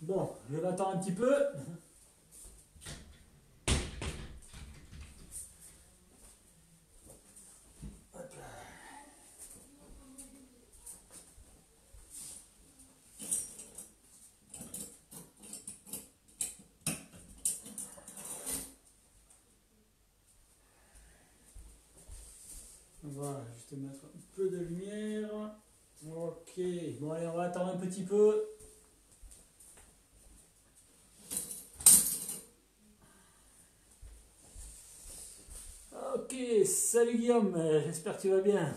Bon, je vais attendre un petit peu. Voilà, juste mettre un peu de lumière. Ok, bon allez, on va attendre un petit peu. Ok, salut Guillaume, j'espère que tu vas bien.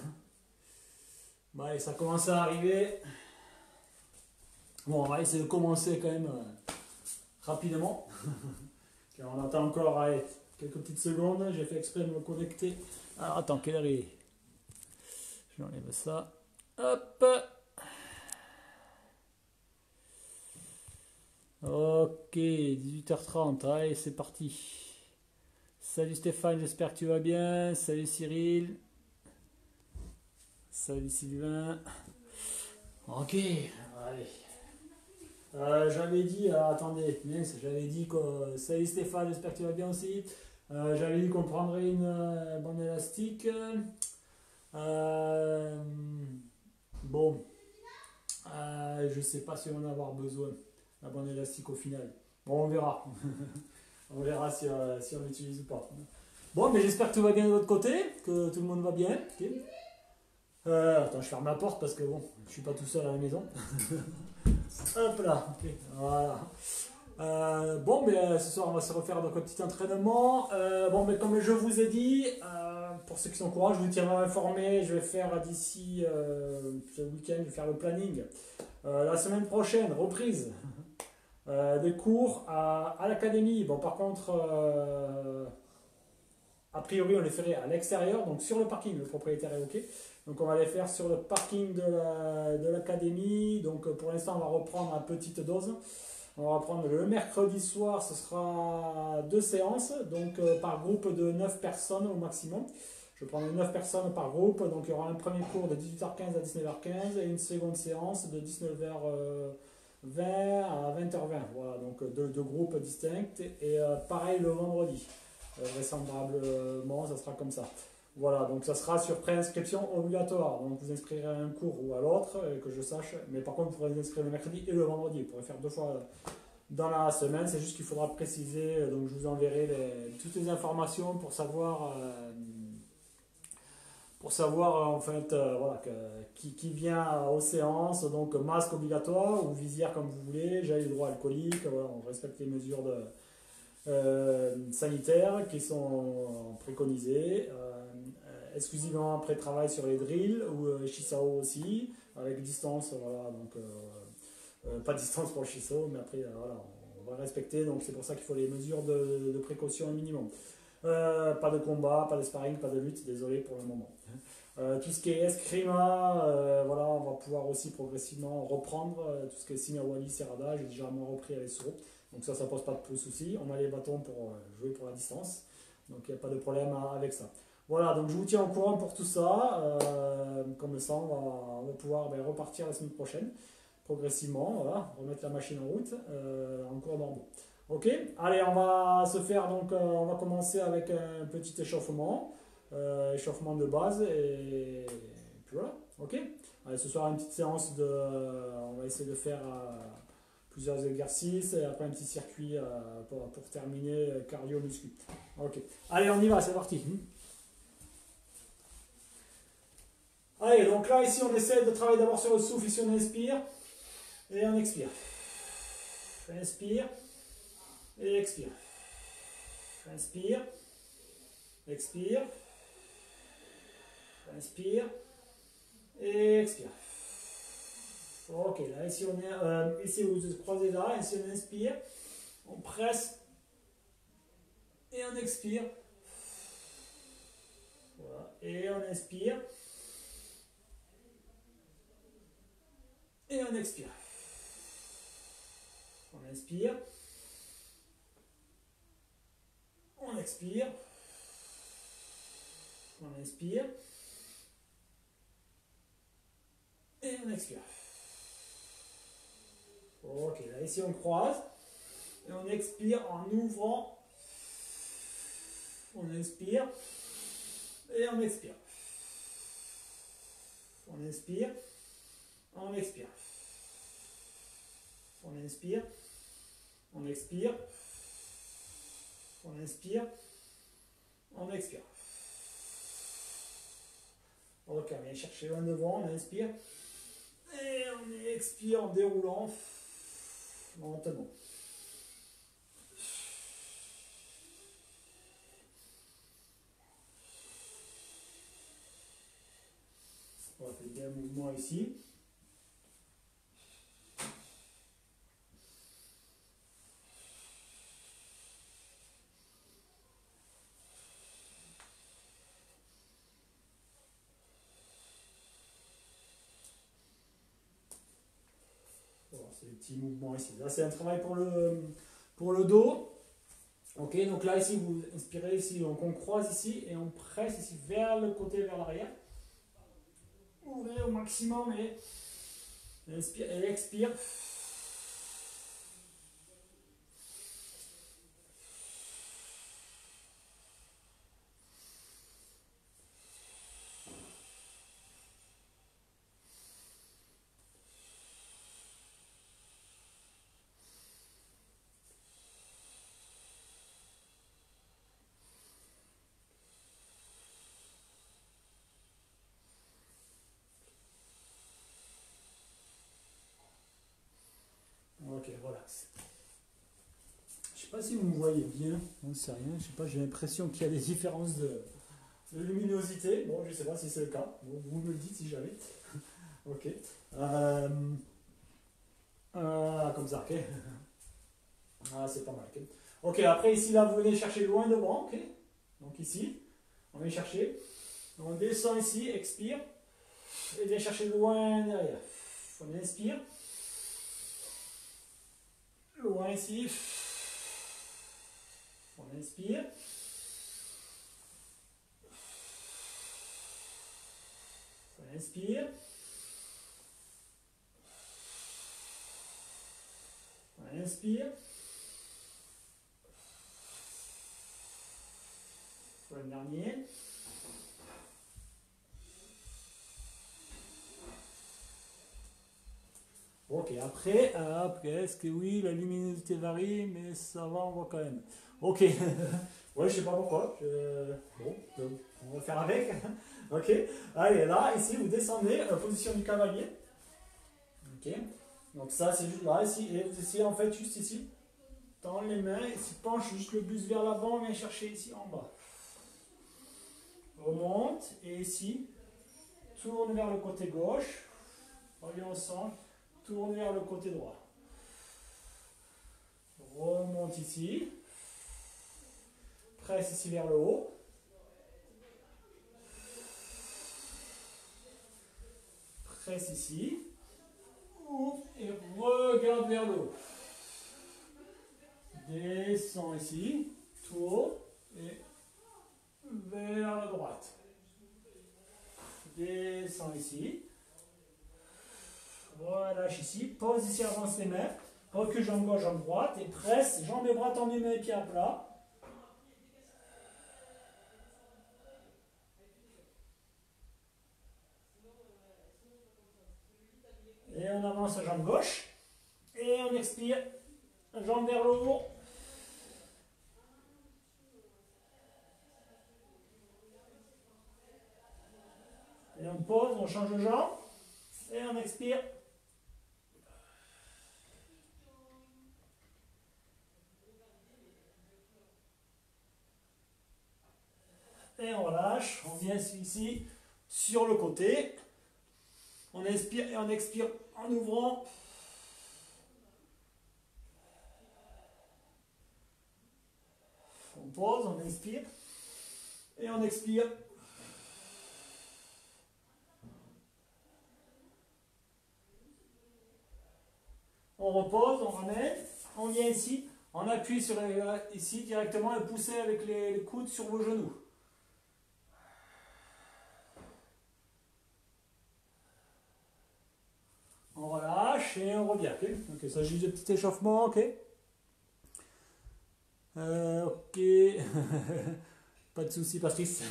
Bon allez, ça commence à arriver. Bon, on va essayer de commencer quand même rapidement. Car on attend encore allez, quelques petites secondes. J'ai fait exprès de me connecter. Alors attends, quelle heure il est? J'enlève ça. Hop. Ok, 18h30, allez, c'est parti. Salut Stéphane, j'espère que tu vas bien. Salut Cyril. Salut Sylvain. Ok, allez. J'avais dit, attendez, mince, j'avais dit que. Salut Stéphane, j'espère que tu vas bien aussi. J'avais dit qu'on prendrait une bande élastique. Euh, bon, je sais pas si on va en avoir besoin, la bande élastique au final. Bon, on verra. On verra si on l'utilise ou pas. Bon, mais j'espère que tout va bien de votre côté, que tout le monde va bien. Ok. Attends, je ferme la porte parce que bon, je suis pas tout seul à la maison. Hop là, ok, voilà. Bon, mais ce soir on va se refaire donc un petit entraînement. Bon, mais comme je vous ai dit, pour ceux qui sont au courant, je vous tiendrai informé. Je vais faire d'ici ce week-end, je vais faire le planning. La semaine prochaine, reprise des cours à l'académie. Bon, par contre, a priori, on les ferait à l'extérieur, donc sur le parking, le propriétaire est OK. Donc on va les faire sur le parking de l'académie. Donc pour l'instant, on va reprendre à petite dose. On va reprendre le mercredi soir, ce sera 2 séances, donc par groupe de 9 personnes au maximum. Je prendrai 9 personnes par groupe, donc il y aura un premier cours de 18h15 à 19h15 et une seconde séance de 19h20 à 20h20. Voilà, donc deux groupes distincts. Et pareil le vendredi. Vraisemblablement, ça sera comme ça. Voilà, donc ça sera sur préinscription obligatoire. Donc vous inscrirez à un cours ou à l'autre, que je sache. Mais par contre, vous pourrez vous inscrire le mercredi et le vendredi. Vous pourrez faire 2 fois dans la semaine. C'est juste qu'il faudra préciser. Donc je vous enverrai toutes les informations pour savoir en fait voilà, qui vient aux séances. Donc masque obligatoire ou visière comme vous voulez, gel hydroalcoolique. Voilà, on respecte les mesures sanitaires qui sont préconisés, exclusivement après travail sur les drills ou Shisao aussi, avec distance, voilà, donc pas de distance pour le Shisao, mais après voilà, on va respecter, donc c'est pour ça qu'il faut les mesures de précaution au minimum. Pas de combat, pas de sparring, pas de lutte, désolé pour le moment. Tout ce qui est escrima, voilà, on va pouvoir aussi progressivement reprendre tout ce qui est Sinawali, Serrada, j'ai déjà repris avec Soro. Donc ça pose pas de soucis. On a les bâtons pour jouer pour la distance. Donc il n'y a pas de problème avec ça. Voilà, donc je vous tiens au courant pour tout ça. Comme ça, on va pouvoir repartir la semaine prochaine, progressivement, voilà, remettre la machine en route, en cours normaux. Ok, allez, on va se faire donc, on va commencer avec un petit échauffement, échauffement de base, et puis voilà, ok. Allez, ce soir une petite séance on va essayer de faire plusieurs exercices et après un petit circuit pour terminer cardio muscu. Ok, allez, on y va, c'est parti. Allez, donc là, ici, on essaie de travailler d'abord sur le souffle. Ici, on inspire et on expire. Inspire et expire. Inspire, expire, inspire et expire. Ok, là, ici, ici vous croisez là, ici, on inspire, on presse et on expire. Voilà, et on inspire et on expire. On inspire, on expire, on inspire et on expire. Ok, là ici on croise. Et on expire en ouvrant. On inspire. Et on expire. On inspire. On expire. On inspire. On expire. On inspire. On expire. Ok, on vient chercher loin devant, on inspire. Et on expire en déroulant lentement. On va faire bien un mouvement ici. Voilà, c'est des petits mouvements ici. Là, c'est un travail pour le dos. Ok, donc là, ici, vous inspirez ici, donc on croise ici et on presse ici vers le côté, vers l'arrière. Ouvrez au maximum et inspire et expire. Ok, relax. Je sais pas si vous me voyez bien, on ne sait rien, je sais pas, j'ai l'impression qu'il y a des différences de luminosité. Bon, je sais pas si c'est le cas, bon, vous me le dites si jamais. Ok. Comme ça, ok. Ah, c'est pas mal, ok. Ok, après ici, là, vous venez chercher loin devant, ok. Donc ici, on vient chercher. On descend ici, expire. Et vient chercher loin derrière. On inspire. Loin ici. On inspire. On inspire. On inspire. Pour le dernier. Ok, après, est-ce que oui, la luminosité varie, mais ça va, on voit quand même. Ok, ouais, je sais pas pourquoi. Bon, on va faire avec. Ok, allez, là, ici, vous descendez, position du cavalier. Ok, donc ça, c'est juste là, ici, et vous essayez en fait juste ici, tendre les mains, ici, penche juste le buste vers l'avant, viens chercher ici en bas. Remonte, et ici, tourne vers le côté gauche, reviens au centre, tourne vers le côté droit. Remonte ici, presse ici vers le haut. Presse ici. Ouvre et regarde vers le haut. Descends ici. Tourne et vers la droite. Descends ici. Relâche ici. Pose ici, avance les mains. Recule jambe gauche, jambe droite. Et presse, jambes et bras tendus, mains et pieds à plat. Et on avance jambe gauche. Et on expire. Jambe vers le haut. Et on pose, on change de jambe. Et on expire. Et on relâche. On vient ici sur le côté. On inspire et on expire en ouvrant. On pose, on inspire et on expire. On repose, on ramène, on vient ici, on appuie sur ici directement et poussez avec les coudes sur vos genoux. On relâche relâche et on revient. Ok, donc, il s'agit de petit échauffement. Ok. Ok. Pas de souci, Patrice.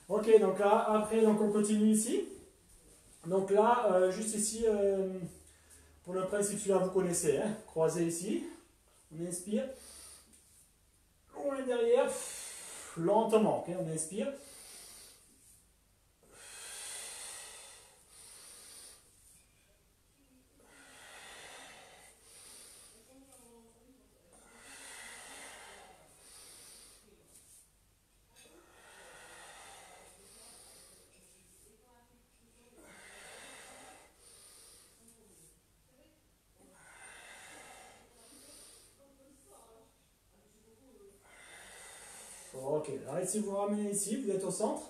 Ok, donc là, après, donc on continue ici. Donc là, juste ici, pour le principe, celui-là, vous connaissez. Hein, croisé ici. On inspire. On est derrière. Lentement. Ok, on inspire. Ok, alors ici vous ramenez ici, vous êtes au centre.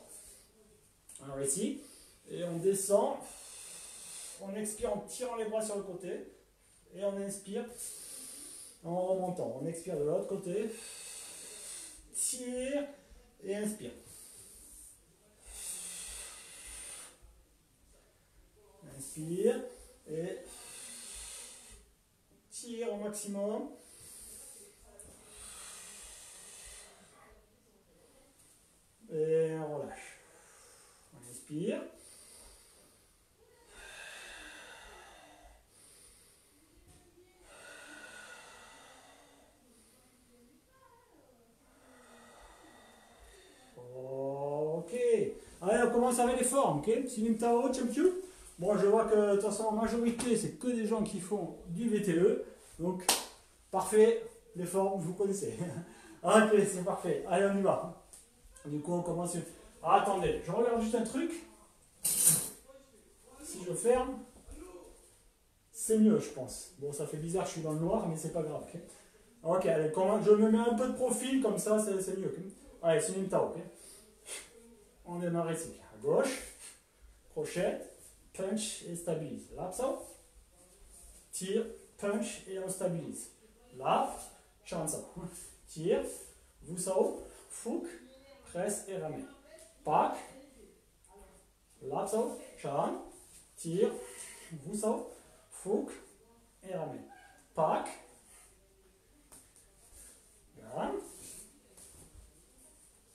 Alors ici, et on descend, on expire en tirant les bras sur le côté, et on inspire en remontant. On expire de l'autre côté, tire et inspire. Inspire et tire au maximum. Et on relâche. On inspire. Ok. Allez, on commence avec les formes. Ok. Sinim Tao, Champion. Bon, je vois que de toute façon, en majorité, c'est que des gens qui font du VTE. Donc, parfait. Les formes, vous connaissez. Ok, c'est parfait. Allez, on y va. Du coup, on commence. Ah, attendez, je regarde juste un truc. Si je ferme, c'est mieux, je pense. Bon, ça fait bizarre, je suis dans le noir, mais c'est pas grave. Ok, ok, allez, je me mets un peu de profil, comme ça, c'est mieux. Okay, allez, c'est une tao. Okay, on démarre ici. À gauche, crochet, punch et stabilise. Là, ça. Tire, punch et on stabilise. Là, chance. Tire, vous ça, fouque, presse et ramène. Pack, là, ça, chan, tire, vous ça, fouque et ramène. Pack, gagne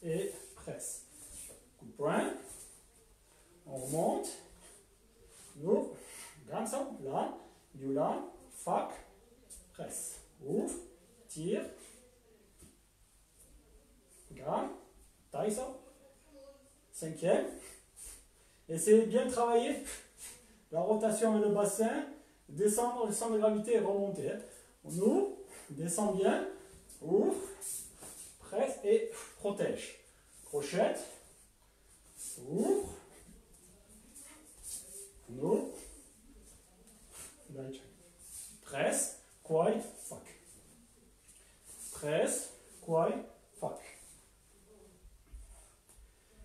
et presse. Coup de poing, on remonte, ouvre, gagne ça, là, du là, fac, presse. Ouvre, tire, gagne, taille ça. Cinquième. Essayez de bien travailler la rotation et le bassin, descendre le centre de gravité et remonter. On ouvre, descend bien, ouvre, presse et protège. Crochette, ouvre, on ouvre, presse, quai, fac. Presse, quai, fac.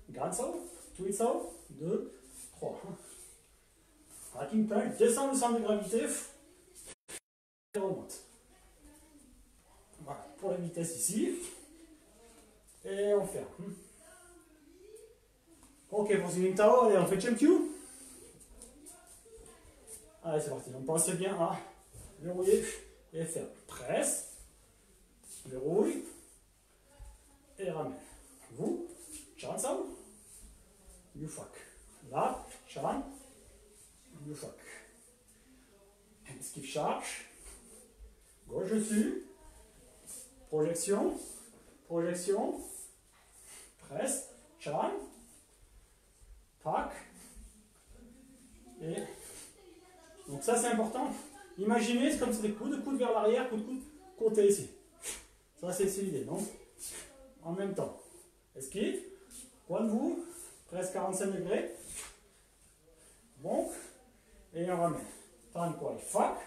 Garde ça, tweet ça, 2, 3. Racking punch, descend le centre de gravité et remonte. Voilà, pour la vitesse ici. Et on ferme. Ok, pour Slim Tao, allez, on fait Jump Q. Allez, c'est parti. On pense bien à verrouiller et faire presse, verrouille et ramène. Vous, chan ça, you fuck. Là, chan, you fuck. Esquive charge, gauche dessus, projection, projection, presse, chan, pack, et donc ça c'est important. Imaginez, c'est comme c'est des coudes vers l'arrière, coude côté ici. Ça c'est l'idée, non? En même temps. Esquive, coin de vous, presque 45 degrés. Bon, et on ramène. Tan quoi, fac,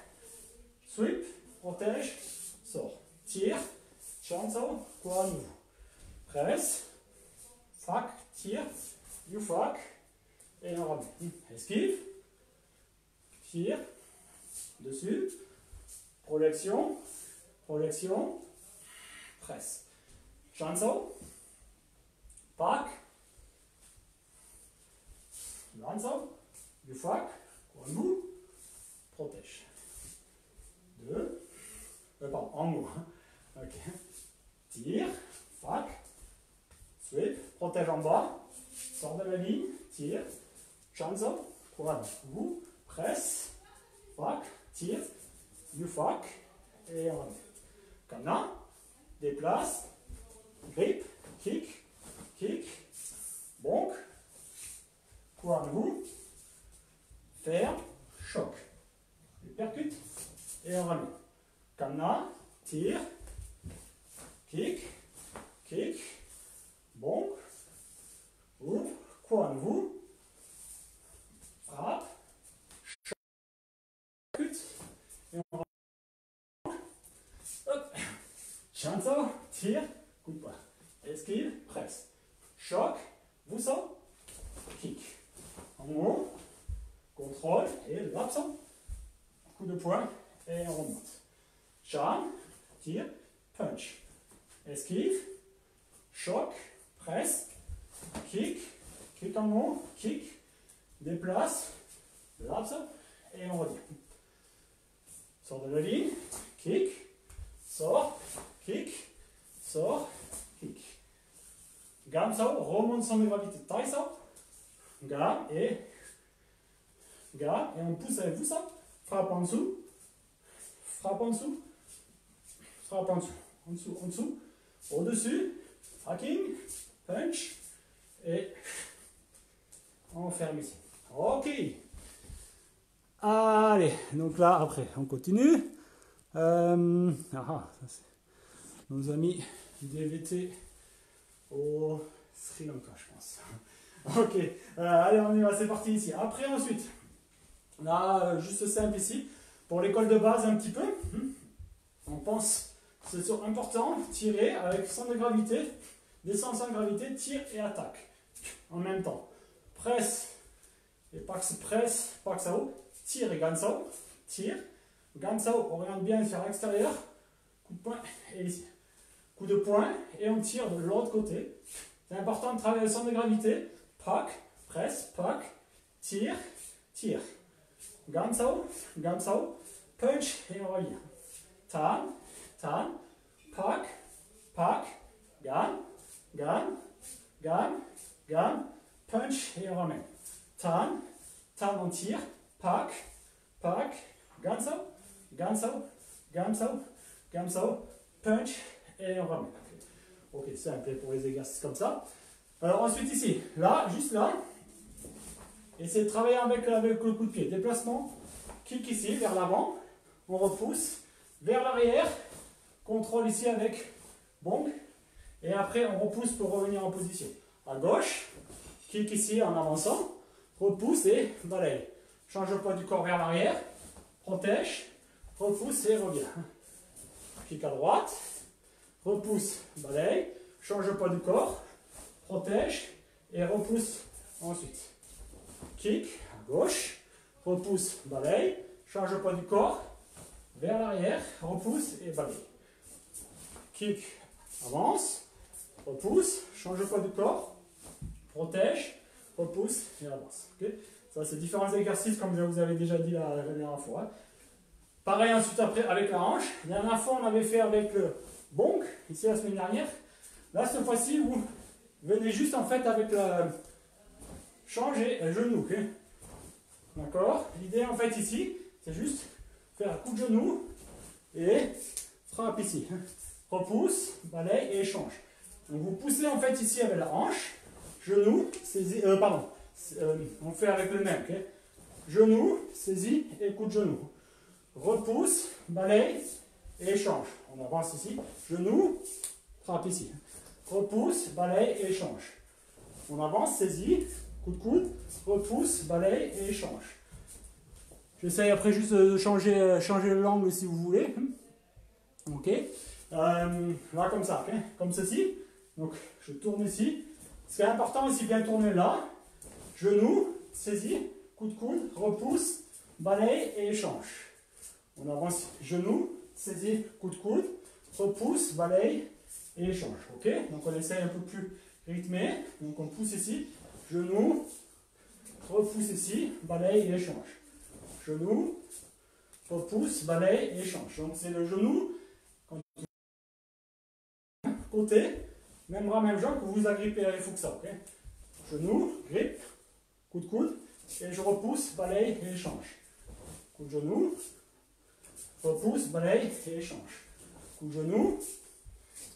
sweep, protège, sort. Tire, chanso, coin de vous. Presse, fac, tire, you fac, et on ramène. Esquive, tire, dessus, projection, projection, presse. Chanso, pack, lanzo, du fac, coin de vous, protège. en haut. Ok. Tire, fac, sweep, protège en bas, sort de la ligne, tire, chanzo, couronne, vous, presse, fac, tire, you fac, et on remet. Comme là, déplace, grip, kick, bonk, couronne, vous, ferme, choc. Percute, et on remet. Comme là, tire, kick, bonk, ouvre, couronne, vous, frappe, percute, et on remet. Hop, chanzo, tire, coup de poing. Esquive, presse. Choc, vous sort, kick. En haut, contrôle, et l'absent. Coup de poing, et on remonte. Charme, tire, punch. Esquive, choc, presse, kick en haut, kick, déplace, lapse, et on revient. Sort de la ligne, kick, sort, kick, gamme ça, remonte son de gravité, taille ça, gamme, et on pousse avec vous ça, frappe en dessous, frappe en dessous, frappe en dessous, en dessous, au-dessus, hacking, punch, et on ferme ici. Ok. Allez, donc là, après, on continue. Ça c'est nos amis DVT au Sri Lanka, je pense. Ok, allez, on y va, c'est parti ici. Après, ensuite, là, juste simple ici, pour l'école de base un petit peu, on pense, c'est important, tirer avec centre de gravité, descendre sans gravité, tire et attaque en même temps. Presse, et pas que c'est presse, pas que ça haut, tire et gansao, tire, gansao, oriente bien vers l'extérieur, coup de poing et ici. Coup de poing et on tire de l'autre côté. C'est important de travailler le centre de gravité, pack, presse, pack, tire, tire. Gansao, punch et on revient. Tan, pack, gan, punch et on remet. Tan, on tire, pack, gansao, punch et on remet. Ok, simple pour les exercices comme ça. Alors ensuite ici, là, juste là, essayez de travailler avec le coup de pied. Déplacement, kick ici, vers l'avant, on repousse, vers l'arrière, contrôle ici avec bonk, et après on repousse pour revenir en position. À gauche, kick ici en avançant, repousse et balaye. Change le poids du corps vers l'arrière, protège, repousse et revient. Kick à droite, repousse, balaye, change le poids du corps, protège et repousse ensuite. Kick à gauche, repousse, balaye, change le poids du corps, vers l'arrière, repousse et balaye. Kick, avance, repousse, change le poids du corps, protège, repousse et avance. Okay, ça c'est différents exercices comme je vous avais déjà dit la dernière fois. Pareil ensuite après avec la hanche. La dernière fois on avait fait avec le bonk, ici la semaine dernière. Là cette fois-ci vous venez juste en fait avec le changer le genou. Okay, d'accord. L'idée en fait ici c'est juste faire un coup de genou et frappe ici. Repousse, balaye et échange. Donc vous poussez en fait ici avec la hanche, genou, saisie, on fait avec le même. Okay, genou, saisie et coup de genou. Repousse, balaye et échange. On avance ici. Genou, frappe ici. Repousse, balaye et échange. On avance, saisie, coup de coude, repousse, balaye et échange. J'essaye après juste de changer l'angle si vous voulez. Ok. Là comme ça, okay, comme ceci. Donc je tourne ici. Ce qui est important ici, bien tourner là. Genou, saisie, coup de coude, repousse, balaye et échange. On avance, genou, saisie, coup de coude, repousse, balaye et échange. Ok. Donc on essaye un peu plus rythmé. Donc on pousse ici, genou, repousse ici, balaye et échange. Genou, repousse, balaye et échange. Donc c'est le genou. Quand côté, même bras, même jambe, que vous agrippez à l'effet que ça. Okay, genou, grippe, coup de coude, et je repousse, balaye et échange. Coup de genou, repousse, balaye et échange. Coup de genou,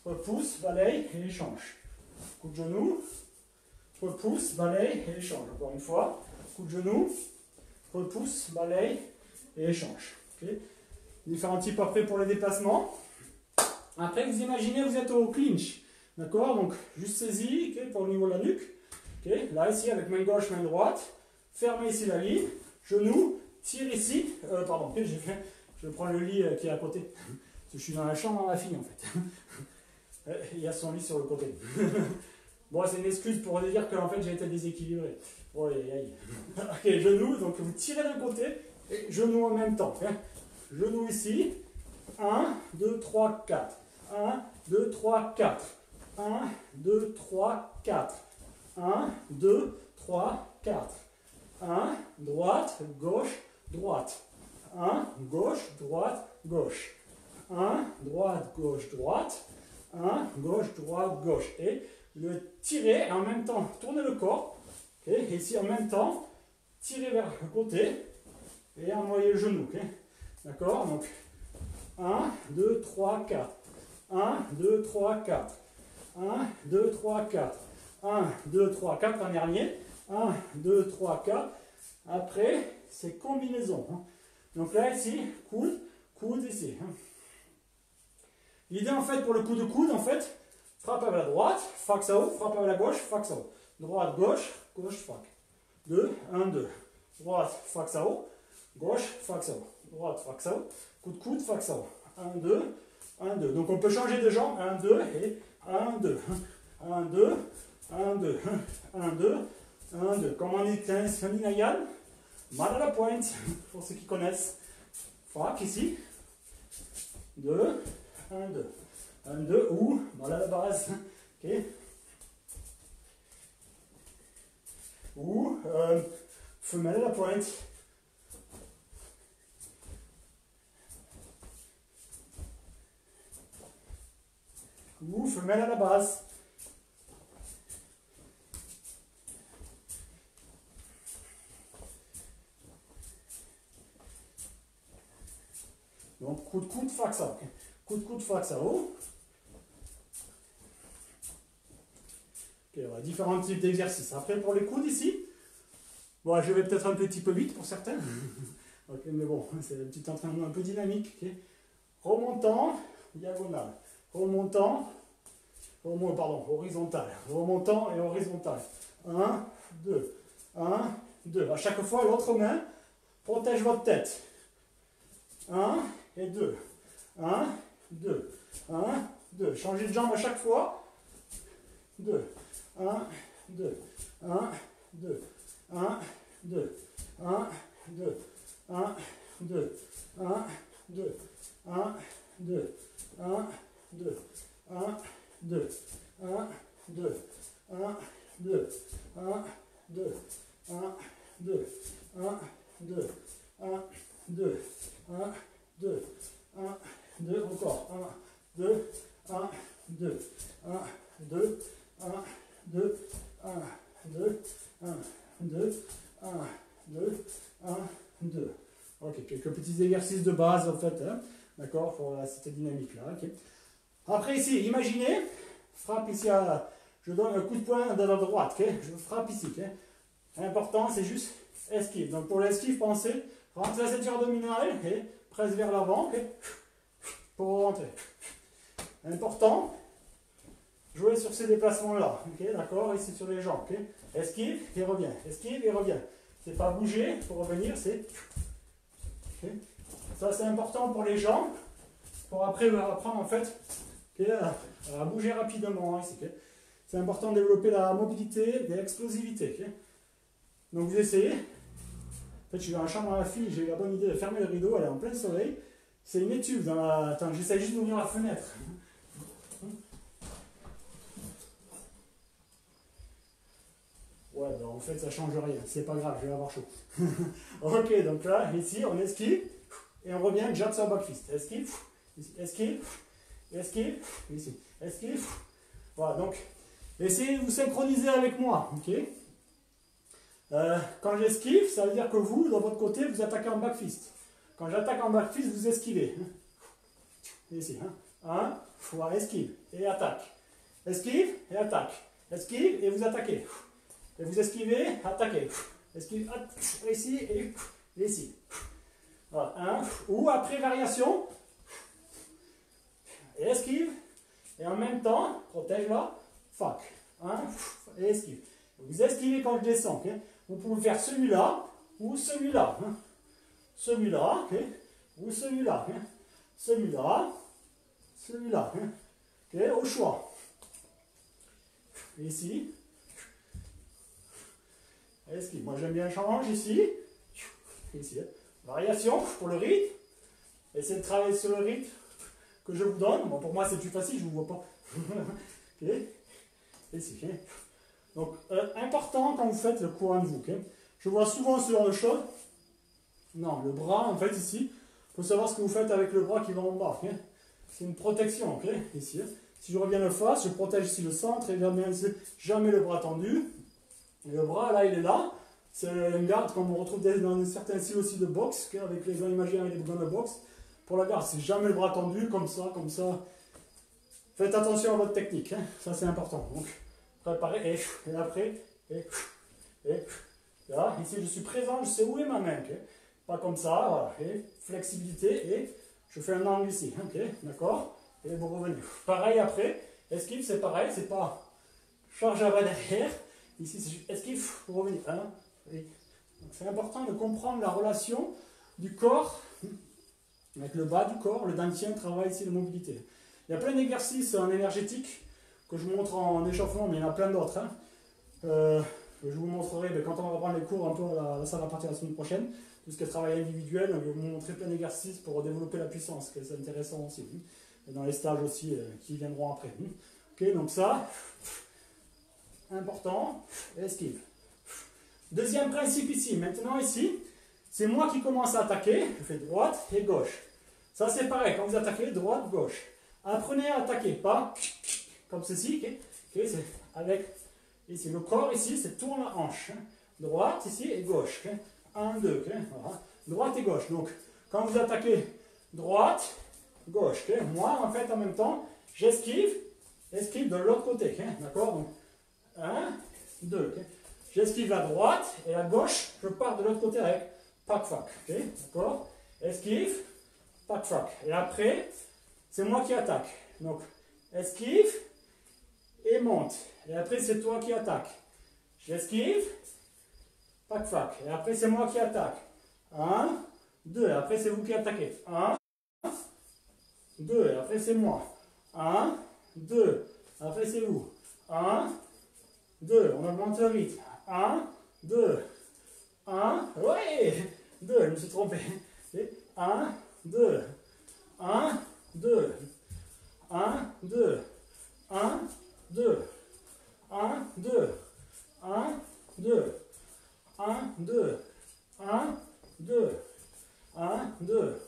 repousse, balaye et échange. Coup de genou, repousse, balaye et échange. Encore une fois, coup de genou, repousse, balaye et échange. Okay. Différents types après pour les déplacements. Après, vous imaginez, vous êtes au clinch. D'accord? Donc, juste saisi, okay, pour le niveau de la nuque. Okay. Là, ici, avec main gauche, main droite. Fermez ici la ligne. Genou, tire ici. Pardon, okay, j'ai fait. Je prends le lit qui est à côté. Je suis dans la chambre à ma fille, en fait. Il y a son lit sur le côté. Bon, c'est une excuse pour dire qu'en fait, j'ai été déséquilibré. Oh, aïe, aïe. Ok, genou. Donc, vous tirez d'un côté et genou en même temps. Okay. Genou ici. 1, 2, 3, 4. 1, 2, 3, 4. 1, 2, 3, 4. 1, 2, 3, 4. 1, droite, gauche, droite. 1, gauche, droite, gauche. 1, droite, gauche, droite. 1, gauche, droite, gauche. Et le tirer en même temps, tourner le corps. Okay. Et ici en même temps, tirer vers le côté et envoyer le genou. Okay. D'accord? Donc 1, 2, 3, 4. 1, 2, 3, 4. 1, 2, 3, 4. 1, 2, 3, 4 en dernier. 1, 2, 3, 4. Après, c'est combinaison. Donc là, ici, coude, coude ici. L'idée, en fait, pour le coup de coude, en fait, frappe avec la droite, fac ça haut, frappe avec la gauche, fac ça haut. Droite, gauche, gauche, fac. 2, 1, 2. Droite, fac ça haut. Gauche, fac ça haut. Droite, fac ça haut. Coup de coude, fac ça haut. 1, 2, 1, 2. Donc on peut changer de jambe. 1, 2 et 1, 2. 1, 2, 1, 2. 1, 2, 1, 2. Comme on dit en Ninayan, mal à la pointe, pour ceux qui connaissent. Fac ici. 2, 1, 2. 1, 2 ou mal à la base. Ok. Ou femelle à la pointe. Ou femelle à la base. Donc coup de coude, fac ça. Okay. Coup de coude, fac ça haut. Okay, on a différents types d'exercices. Après pour les coudes ici, bon, je vais peut-être un petit peu vite pour certains. Okay, mais bon, c'est un petit entraînement un peu dynamique. Okay. Remontant, diagonal. Remontant, horizontal. Remontant et horizontal. 1, 2, 1, 2. À chaque fois, l'autre main protège votre tête. 1 et 2. 1, 2. 1, 2. Changez de jambe à chaque fois. 2. 1, 2. 1, 2. 1, 2. 1, 2. 1, 2. 1, 2. 1, 2. 1, 2. 1, 2, 1, 2, 1, 2, 1, 2, 1, 2, 1, 2, 1, 2, 1, 2, 1, 2, encore, 1, 2, 1, 2, 1, 2, 1, 2, 1, 2, 1, 2, 1, 2, 1, 2. Ok, quelques petits exercices de base en fait, hein, d'accord, pour cette dynamique-là. Okay. Après ici, imaginez, frappe ici, je donne un coup de poing de la droite, okay? Je frappe ici. Okay? L'important, c'est juste esquive. Donc pour l'esquive, pensez, rentrez la ceinture abdominale, okay? Presse vers l'avant, okay? Pour rentrer. Important, jouez sur ces déplacements-là, okay? D'accord? Ici sur les jambes, okay? Esquive et revient, esquive et revient. C'est pas bouger pour revenir, c'est... Okay? Ça c'est important pour les jambes, pour après apprendre en fait okay, à bouger rapidement. Ici, okay? C'est important de développer la mobilité et l'explosivité. Okay? Donc vous essayez. En fait, je suis dans la chambre à ma fille, j'ai eu la bonne idée de fermer le rideau, elle est en plein soleil. C'est une étude dans la... Attends, j'essaie juste d'ouvrir la fenêtre. Ouais, ben en fait, ça change rien, c'est pas grave, je vais avoir chaud. Ok, donc là, ici, on esquive, et on revient, jab sur back fist. Esquive, ici, esquive, esquive, ici, esquive, Voilà, donc, essayez de vous synchroniser avec moi, ok? Quand j'esquive, ça veut dire que vous, de votre côté, vous attaquez en back fist. Quand j'attaque en back fist, vous esquivez. Ici, hein? Voilà, esquive et attaque. Esquive et attaque. Esquive et vous attaquez. Et vous esquivez, attaquez. Esquive, ici et ici. Voilà, hein? Ou après variation, et esquive, et en même temps, protège là, fuck. Hein? Et esquive. Vous esquivez quand je descends, ok? Vous pouvez faire celui-là ou celui-là. Hein? Celui-là, ok? Ou celui-là. Hein? Celui-là, celui-là. Hein? Okay? Au choix. Ici. Esquive. Moi j'aime bien change ici. Ici. Variation pour le rythme. Essayez de travailler sur le rythme que je vous donne. Bon, pour moi c'est plus facile, je ne vous vois pas. Okay? Ici. Okay? Donc, important quand vous faites le courant de vous. Okay? Je vois souvent ce genre de choses. Non, le bras, en fait, ici, il faut savoir ce que vous faites avec le bras qui va en bas. Okay? C'est une protection, ok? Ici. Si je reviens le face, je protège ici le centre et jamais le bras tendu. Et le bras, là, il est là. C'est une garde comme on retrouve dans certains styles aussi de boxe, okay? Avec les gens imaginaires et les boutons de boxe. Pour la garde, c'est jamais le bras tendu, comme ça, comme ça. Faites attention à votre technique, hein? Ça c'est important. Donc, préparez, et après, et là, ici je suis présent, je sais où est ma main, okay? Pas comme ça, voilà, et flexibilité, et je fais un angle ici, ok, d'accord, et vous revenez. Pareil après, esquive c'est pareil, c'est pas charge à bas derrière, ici c'est esquive, vous revenez, hein, c'est important de comprendre la relation du corps avec le bas du corps, le dentien travaille ici de mobilité. Il y a plein d'exercices en énergétique que je vous montre en échauffement, mais il y en a plein d'autres. Hein. Je vous montrerai quand on va reprendre les cours un peu ça va partir la semaine prochaine. Tout ce qui est travail individuel, je vais vous montrer plein d'exercices pour développer la puissance, que c'est intéressant aussi. Et dans les stages aussi qui viendront après. Ok, donc ça, important, esquive. Deuxième principe ici, maintenant ici, c'est moi qui commence à attaquer, je fais droite et gauche. Ça c'est pareil, quand vous attaquez, droite, gauche. Apprenez à attaquer, pas comme ceci, okay? Okay, c'est avec ici, le corps ici, c'est tourne la hanche. Hein? Droite ici et gauche. Okay? 1, 2, okay? Voilà. Droite et gauche. Donc, quand vous attaquez droite, gauche, okay? Moi, en fait, en même temps, j'esquive, esquive de l'autre côté. Okay? D'accord? Donc, 1, 2. Okay? J'esquive la droite et la gauche, je pars de l'autre côté avec pac-fac. Okay? D'accord? Esquive, pac-fac. Et après, c'est moi qui attaque. Donc, esquive et monte. Et après, c'est toi qui attaque. J'esquive, pac-fac. Et après, c'est moi qui attaque. 1, 2. Après, c'est vous qui attaquez. 1, 2. Et après, c'est moi. 1, 2. Après, c'est vous. 1, 2. On augmente le rythme. 1, 2. 1. Ouais! 2. Je me suis trompé. 1, 2. 1, 2. 1, 2. 1, 2. 1, 2. 1, 2. 1, 2. 1, 2. 1, 2.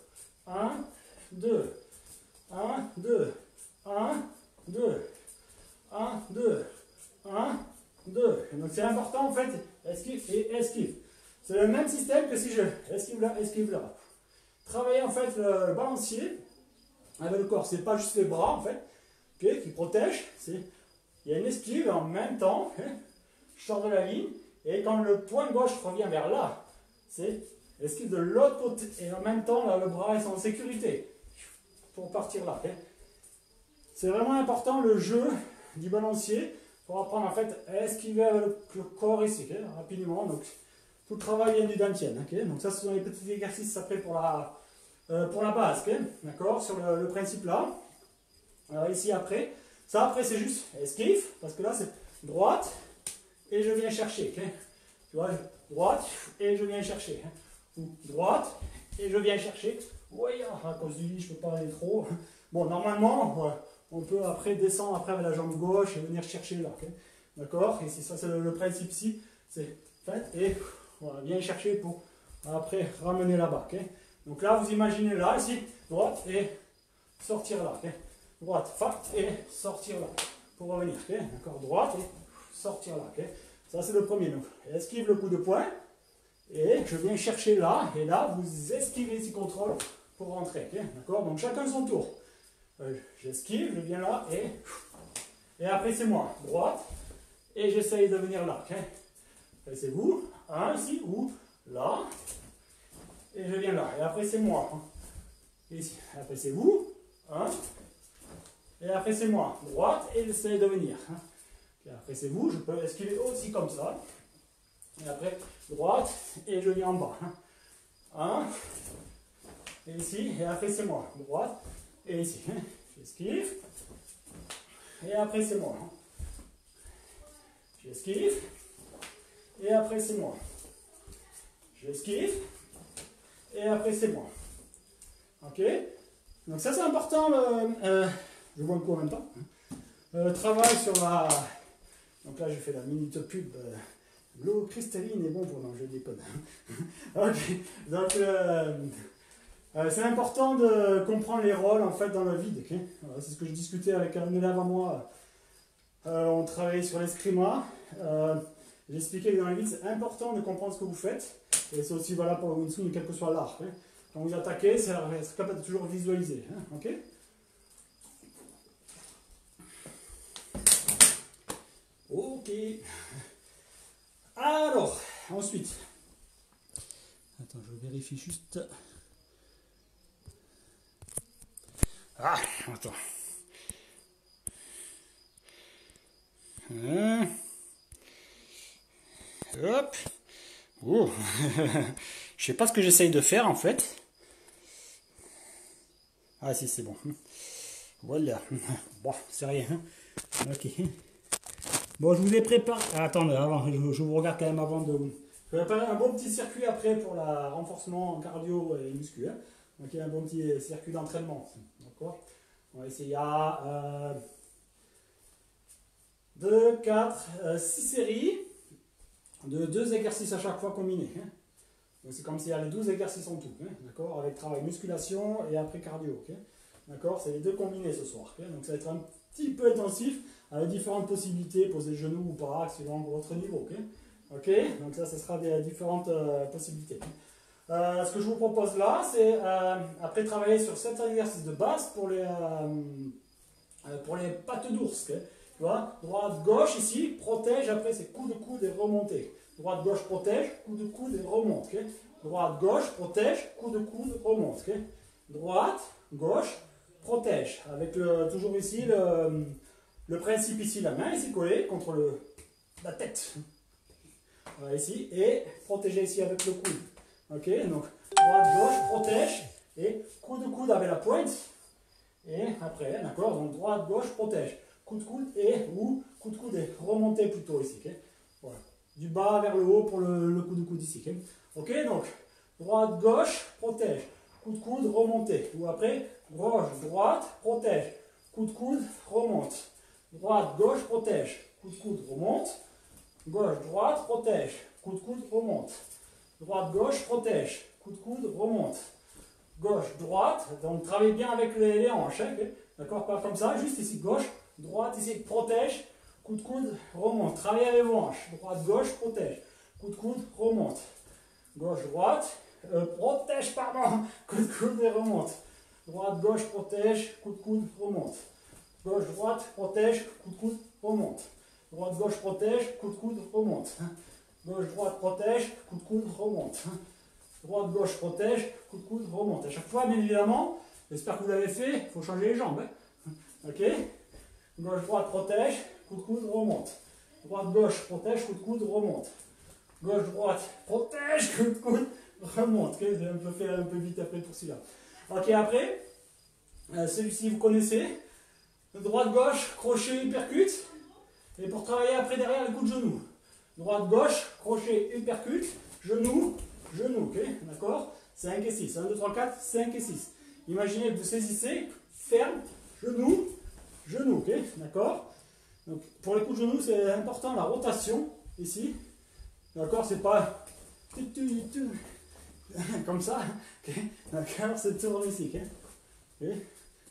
1, 2. 1, 2. 1, 2. 1, 2. 1, 2. Donc c'est important en fait, esquive et esquive. C'est le même système que si je esquive là, esquive là. Travailler en fait le balancier avec le corps, c'est pas juste les bras en fait, okay, qui protègent, il y a une esquive en même temps, okay, je sors de la ligne, et quand le poing gauche revient vers là, c'est esquive de l'autre côté, et en même temps là, le bras est en sécurité pour partir là. Okay. C'est vraiment important le jeu du balancier pour apprendre en fait à esquiver avec le corps ici, okay, rapidement. Donc tout le travail vient du dantien. Okay. Donc ça, ce sont les petits exercices après pour la base, okay, d'accord, sur le principe là. Alors ici après, ça après c'est juste esquive, parce que là c'est droite et je viens chercher. Okay. Tu vois, droite et je viens chercher. Hein. Ou droite et je viens chercher. Oui, à cause du lit, je ne peux pas aller trop. Bon, normalement, on peut après descendre après avec la jambe gauche et venir chercher là. Okay. D'accord. Et ça, c'est le principe ici. C'est fait et voilà, viens chercher pour après ramener là-bas. Okay. Donc là, vous imaginez là, ici, droite et sortir là. Okay. Droite, fac et sortir là. pour revenir, ok? D'accord, droite et sortir là, ok? Ça c'est le premier, donc esquive le coup de poing et je viens chercher là, et là vous esquivez ce contrôle pour rentrer, ok? D'accord, donc chacun son tour. J'esquive, je viens là et après c'est moi, droite, et j'essaye de venir là, ok? Après c'est vous, ici, ou là, et je viens là, et après c'est moi, ici, après c'est vous, et après c'est moi, droite, et j'essaye de venir. Et après c'est vous, je peux esquiver aussi comme ça, et après droite, et je viens en bas. Et ici, et après c'est moi, droite, et ici, j'esquive, et après c'est moi. J'esquive, et après c'est moi. J'esquive, et après c'est moi. Ok? Donc ça c'est important, je vois le coup en même temps. Le travail sur la... Donc là j'ai fait la minute pub. L'eau cristalline est bon pour... Non, je déconne. Ok, donc c'est important de comprendre les rôles en fait dans le vide. Okay, c'est ce que je discutais avec un élève à moi. On travaillait sur l'escrima. J'expliquais que dans le vide c'est important de comprendre ce que vous faites. Et c'est aussi valable pour le windsurf, quel que soit l'art. Okay. Quand vous attaquez, c'est capable de toujours visualiser. Ok. Ok. Alors, ensuite. Attends, je vérifie juste. Ah, attends. Hop. Oh. Je sais pas ce que j'essaye de faire en fait. Ah si, c'est bon. Voilà. Bon, c'est rien. Ok. Bon, je vous ai préparé... Ah, attendez, avant, je vous regarde quand même avant de... Je vais préparer un bon petit circuit après pour le renforcement cardio et muscu. Hein. Donc, il y a un bon petit circuit d'entraînement. D'accord. On va essayer. Il y a 2, 4, 6 séries de 2 exercices à chaque fois combinés. Hein. Donc, c'est comme s'il y a les 12 exercices en tout. Hein. D'accord. Avec travail musculation et après cardio. Okay. D'accord. C'est les deux combinés ce soir. Okay. Donc, ça va être un petit peu intensif avec différentes possibilités, poser le genou ou pas, selon votre niveau. Okay. Ok, donc ça, ce sera des différentes possibilités. Ce que je vous propose là, c'est après travailler sur 7 exercices de base pour les pattes d'ours. Okay. Tu vois, droite, gauche ici, protège, après c'est coup de coude et remontée. Droite, gauche, protège, coup de coude et remonte. Okay. Droite, gauche, protège, coup de coude, remonte. Okay. Droite, gauche, protège. Avec toujours ici le principe ici, la main ici collée contre la tête. Voilà, ici, et protéger ici avec le coude. Ok, donc droite, gauche, protège, et coup de coude avec la pointe, et après, d'accord, donc droite, gauche, protège, coup de coude ou coup de coude et remonter plutôt ici. Okay, voilà. Du bas vers le haut pour le coup de coude ici. Okay, ok, donc droite, gauche, protège, coup de coude, remonter, ou après, gauche, droite, protège, coup de coude, remonte, droite, gauche, protège, coup de coude, remonte. Gauche, droite, protège, coup de coude, remonte. Droite, gauche, protège, coup de coude, remonte. Gauche, droite, donc travaillez bien avec les hanches, hein, okay. D'accord, pas comme ça, juste ici, gauche, droite, ici, protège, coup de coude, remonte. Travaillez avec vos hanches, droite, gauche, protège, coup de coude, remonte. Gauche, droite, protège, pardon, coup de coude et remonte. Droite, gauche, protège, coup de coude, remonte. Gauche, droite, protège, coup de coude, remonte. Droite, gauche, protège, coup de coude, remonte. Gauche, droite, protège, coup de coude, remonte. Droite, gauche, protège, coup de coude, remonte. À chaque fois, bien évidemment, j'espère que vous l'avez fait, il faut changer les jambes. Hein. Ok. Gauche, droite, protège, coup de coude, remonte. Droite, gauche, protège, coup de coude, remonte. Gauche, droite, protège, coup de coude, remonte. Okay. J'ai un peu fait un peu vite après pour celui-là. Ok, après, celui-ci vous connaissez. Droite, gauche, crochet, uppercut. Et pour travailler après derrière, les coups de genou. Droite, gauche, crochet, uppercut, genou, genou, ok, d'accord. 5 et 6, 1, 2, 3, 4, 5 et 6. Imaginez que vous saisissez, ferme, genou, genou, ok, d'accord. Donc pour les coups de genou, c'est important la rotation, ici, d'accord, c'est pas comme ça, ok, d'accord, c'est tourne ici, ok.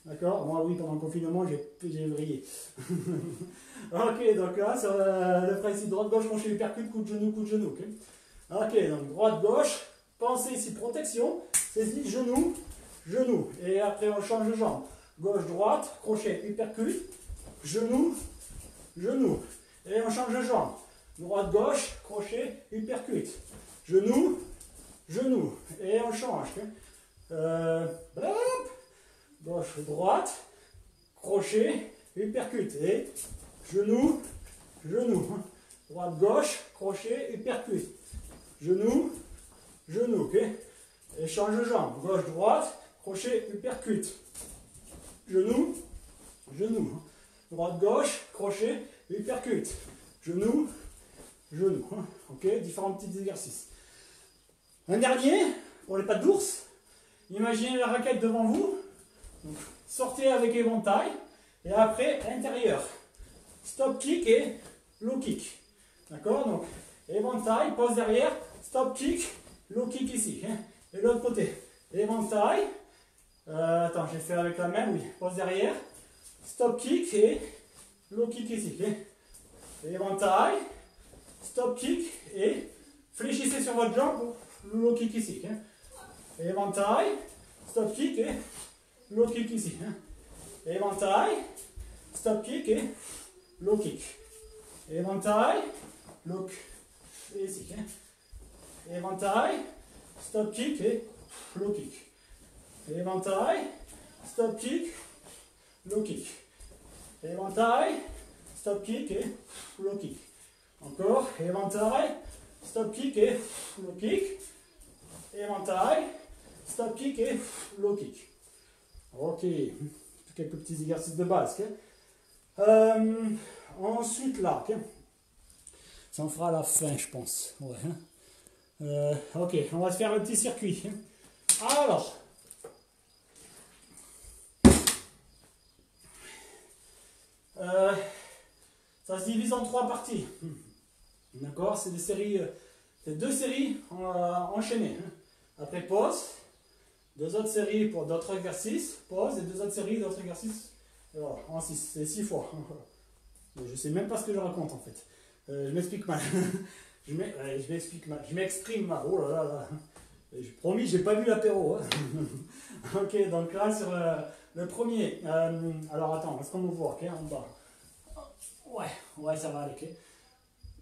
D'accord? Moi, oui, pendant le confinement, j'ai vrillé. Ok, donc là, sur le principe droite-gauche, crochet, uppercut, coup de genou, coup de genou. Ok, ok, donc droite-gauche, pensez ici protection, saisie, genou, genou. Et après, on change de jambe. Gauche-droite, crochet, uppercut, genou, genou. Et on change de jambe. Droite-gauche, crochet, uppercut. Genou, genou. Et on change. Gauche-droite, crochet, uppercut. Et genou, genou. Droite-gauche, crochet, uppercut. Genou, genou. Ok. Et change de jambe. Gauche-droite, crochet, uppercut. Genou, genou. Droite-gauche, crochet, uppercut. Genou, genou. Ok, différents petits exercices. Un dernier, pour les pattes d'ours. Imaginez la raquette devant vous. Donc, sortez avec éventail. Et après, intérieur. Stop kick et low kick. D'accord? Donc, éventail, pose derrière. Stop kick, low kick ici. Et l'autre côté. Éventail. Attends, j'ai fait avec la même, oui. Pose derrière. Stop kick et low kick ici. Éventail. Stop kick et fléchissez sur votre jambe pour le low kick ici. Éventail. Stop kick et low kick ici. Éventail. Stop kick et low kick. Éventail. Low kick. Et ici. Éventail. Stop kick et low kick. Éventail. Stop kick. Low kick. Éventail. Stop kick et low kick. Encore. Éventail. Stop kick et low kick. Éventail. Stop kick et low kick. Ok. Quelques petits exercices de base. Ensuite là. Ça en fera à la fin, je pense. Ouais, ok, on va se faire le petit circuit. Alors. Ça se divise en 3 parties. D'accord? C'est des séries, c'est 2 séries enchaînées. Après pause, 2 autres séries pour d'autres exercices, pause et 2 autres séries d'autres exercices. Voilà, en 6, c'est 6 fois. Je ne sais même pas ce que je raconte en fait. Je m'explique mal. je m'explique mal. Je m'exprime mal. Oh là là là. J'ai promis, j'ai pas vu l'apéro. Hein. Ok, donc là sur le premier. Alors attends, est-ce qu'on me voit en bas? Ouais, ça va aller. Okay.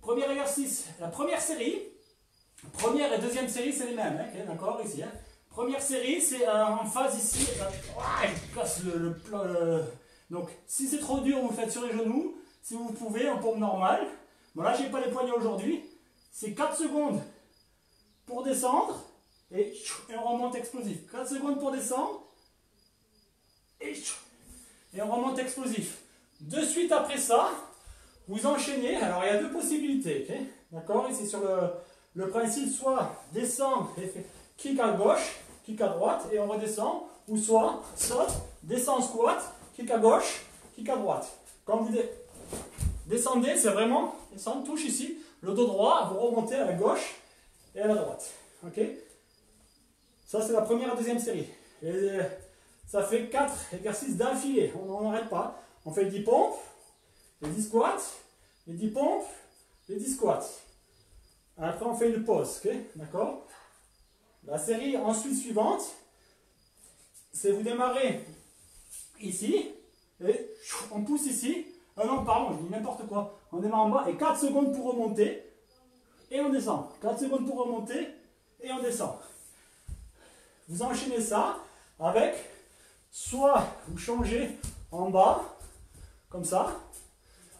Premier exercice, la première série. Première et deuxième série, c'est les mêmes. Okay, d'accord, ici. Hein. Première série, c'est en phase ici. Je casse le plan. Donc, si c'est trop dur, vous faites sur les genoux. Si vous pouvez, en pompe normale. Bon, là, j'ai pas les poignets aujourd'hui. C'est 4 secondes pour descendre. Et on remonte explosif. 4 secondes pour descendre. Et on remonte explosif. De suite après ça, vous enchaînez. Alors, il y a 2 possibilités. Okay, d'accord? Ici, sur le principe, soit descendre et fait kick à gauche, kick à droite, et on redescend. Ou soit saute, descend squat, kick à gauche, kick à droite. Quand vous descendez, c'est vraiment descendre, touche ici, le dos droit, vous remontez à la gauche et à la droite. Ok? Ça, c'est la première et deuxième série. Et ça fait 4 exercices d'affilée. On n'arrête pas. On fait 10 pompes, les 10 squats, les 10 pompes, les 10 squats. Après, on fait une pause. Ok? D'accord? La série ensuite suivante, c'est vous démarrez ici et on pousse ici. Ah non, pardon, je dis n'importe quoi. On démarre en bas et 4 secondes pour remonter et on descend. 4 secondes pour remonter et on descend. Vous enchaînez ça avec soit vous changez en bas, comme ça,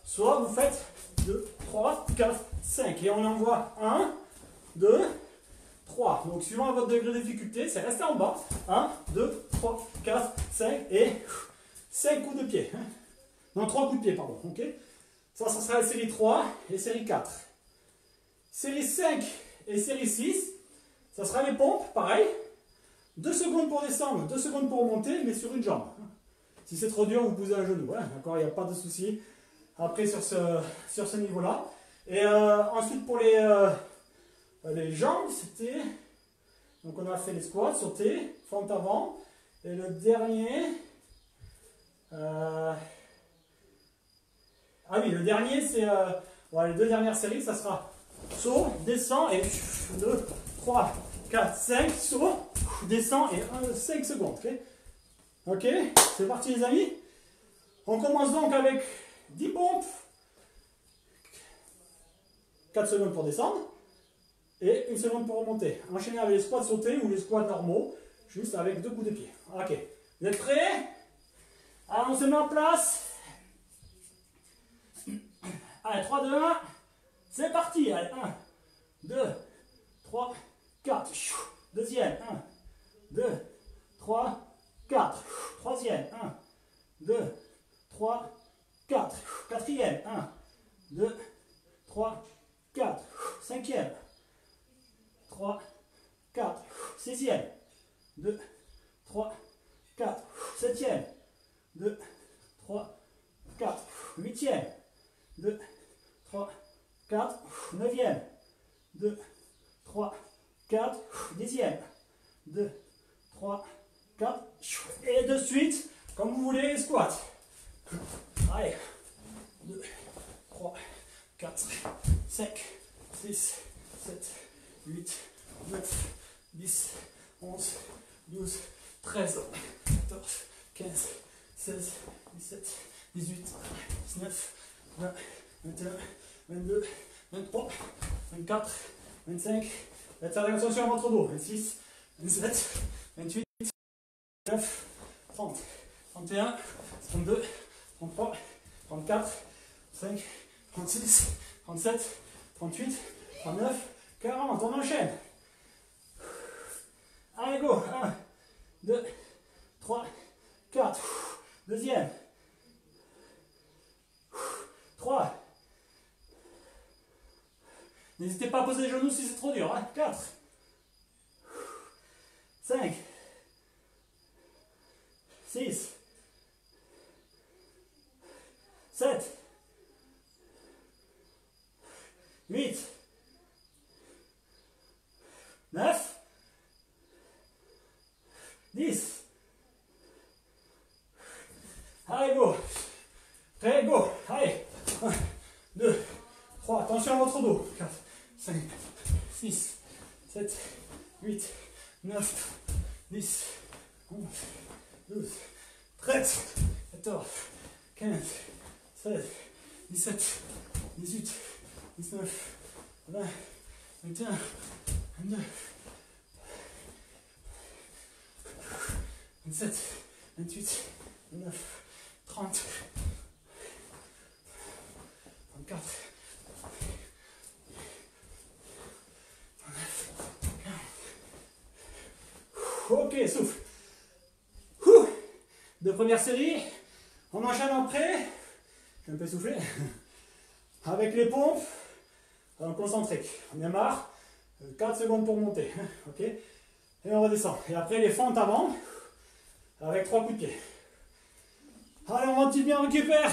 soit vous faites 2, 3, 4, 5 et on envoie 1, 2, 3. Donc suivant votre degré de difficulté, c'est rester en bas. 1, 2, 3, 4, 5 et 5 coups de pied. Non, 3 coups de pied, pardon. Okay, ça sera la série 3 et série 4. Série 5 et série 6, ça sera les pompes, pareil. 2 secondes pour descendre, 2 secondes pour remonter, mais sur une jambe. Si c'est trop dur, vous posez un genou. Hein, d'accord, il n'y a pas de souci. Après, sur ce niveau-là. Et ensuite, pour les jambes, c'était... Donc, on a fait les squats, sauter, fente avant. Et le dernier... Ah oui, le dernier, c'est... ouais, les deux dernières séries, ça sera saut, descend et 2, 3, 4, 5, saut, descend et 5 secondes. Ok, ok, c'est parti les amis. On commence donc avec 10 pompes, 4 secondes pour descendre et 1 seconde pour remonter. Enchaîner avec les squats sautés ou les squats normaux, juste avec 2 coups de pied. Ok, vous êtes prêts? Alors on se met en place. Allez, 3, 2, 1, c'est parti. Allez, 1, 2, 3, 4. Deuxième, 1, 2, 3, 4. Troisième, 1, 2, 3, 4. Quatrième, 1, 2, 3, 4. Cinquième, 3, 4. Sixième, 2, 3, 4. Septième, 2, 3, 4. Huitième, 2, 3, 4. Neuvième, 2, 3, 4. Dixième, 2, 3, 4. Et de suite, comme vous voulez, squat. Allez, 2, 3, 4, 5, 6, 7, 8, 9, 10, 11, 12, 13, 14, 15, 16, 17, 18, 19, 20, 21, 22, 23, 24, 25, faites attention à votre dos, 26, 27, 28, 29, 30, 31, 32, 33, 34, 35, 36, 37, 38, 39, 40, on enchaîne. Allez, go, 1, 2, 3, 4, deuxième, 3, n'hésitez pas à poser les genoux si c'est trop dur, hein. 4, 5, 6, 7, 8, 9, 10. Allez, go. Prêt, go. Allez. 1, 2, 3. Attention à votre dos. 4, 5, 6, 7, 8, 9, 10, 11, 12, 13, 14, 15, 16, 17, 18, 19, 20, 21, 22, 27, 28, 29, 30, 34, 39, 40. Ok, souffle. Deux premières séries. On enchaîne après. Je suis un peu essoufflé. Avec les pompes. Concentriques. On est marre. 4 secondes pour monter. Ok. Et on redescend. Et après les fentes avant. Avec 3 coups de pied. Allez, on ventile bien, on récupère.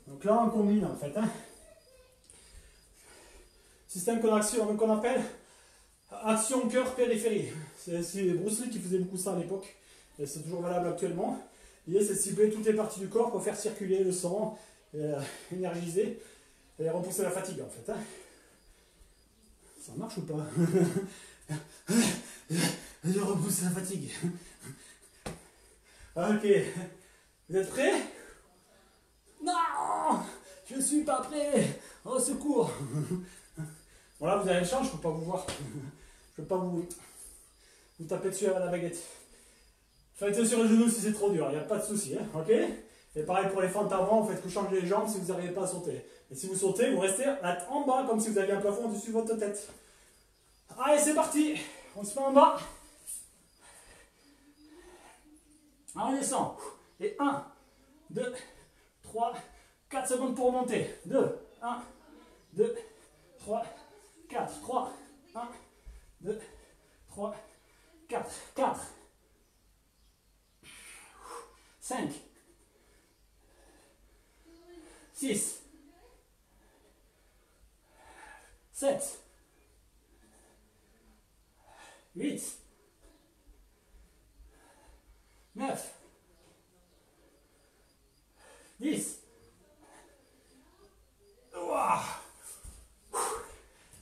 Donc là, on combine en fait. Système qu'on appelle action cœur périphérie. C'est Bruce Lee qui faisait beaucoup ça à l'époque. Et c'est toujours valable actuellement. L'idée, c'est de cibler toutes les parties du corps pour faire circuler le sang, énergiser et repousser la fatigue en fait. Ça marche ou pas? Je repousse la fatigue. Ok. Vous êtes prêts? Non! Je suis pas prêt! Au secours! Bon là vous avez le champ, je ne peux pas vous voir. Je ne peux pas vous taper dessus à la baguette. Faites sur les genoux si c'est trop dur, il n'y a pas de souci, hein, ok? Et pareil pour les fentes avant, vous faites que changer les jambes si vous n'arrivez pas à sauter. Et si vous sautez, vous restez en bas comme si vous aviez un plafond au-dessus de votre tête. Allez, c'est parti! On se met en bas. On descend. Et 1, 2, 3, 4 secondes pour remonter. 2, 1, 2, 3, 4, 3, 1, 2, 3, 4, 4, 5, 6, 7, 8, 9, 10. Ouah.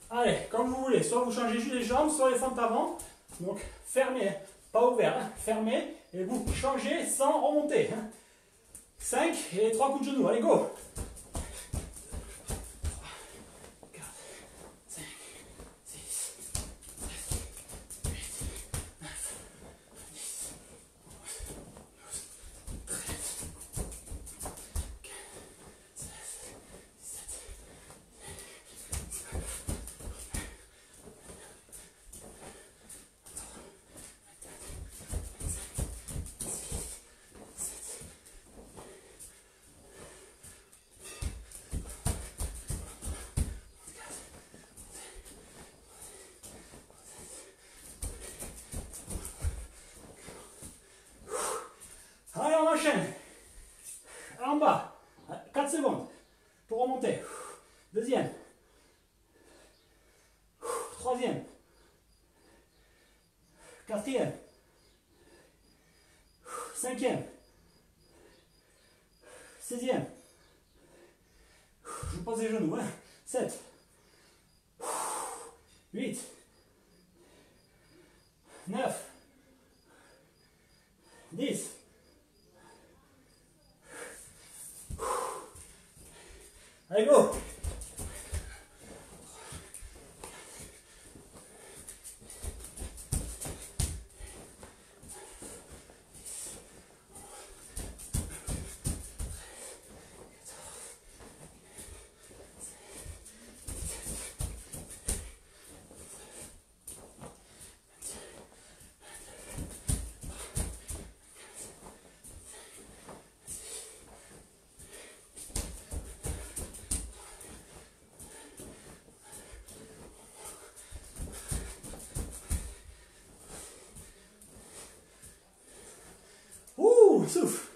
Allez, comme vous voulez, soit vous changez juste les jambes, soit les fentes avant. Donc fermez, pas ouvert, hein, fermez, et vous changez sans remonter. Hein. 5 et 3 coups de genoux, allez go. 4, 5, 6, 7, 8, 9, 10, 11, 12, 13, 15, 16, 17, 19, allez, on enchaîne. En bas, 4 secondes pour remonter. Deuxième. Troisième. Quatrième. Cinquième. Sixième. Je vous pose les genoux. 7. 8. 9. 10. Allez, go! Souffle.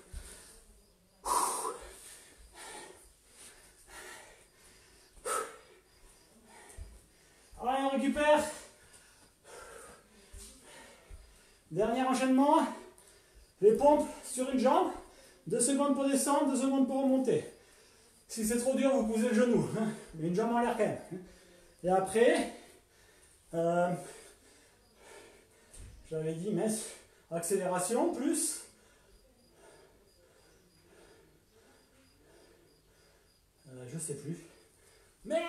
Allez, on récupère. Dernier enchaînement. Les pompes sur une jambe. 2 secondes pour descendre, 2 secondes pour remonter. Si c'est trop dur, vous posez le genou. Hein, mais une jambe en l'air quand même. Et après, j'avais dit, mais accélération plus. Je sais plus. Mais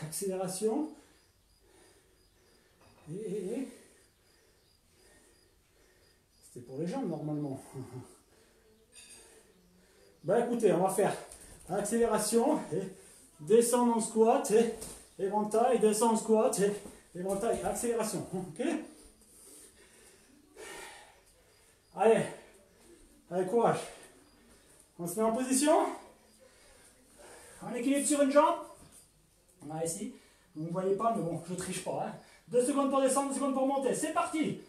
accélération. Et c'était pour les jambes normalement. Bah écoutez, on va faire accélération et descendre en squat et éventail, descendre en squat et éventail, accélération. Ok? Allez, allez, courage. On se met en position. On équilibre sur une jambe. On va ici. Vous ne voyez pas, mais bon, je ne triche pas. Hein. 2 secondes pour descendre, 2 secondes pour monter. C'est parti.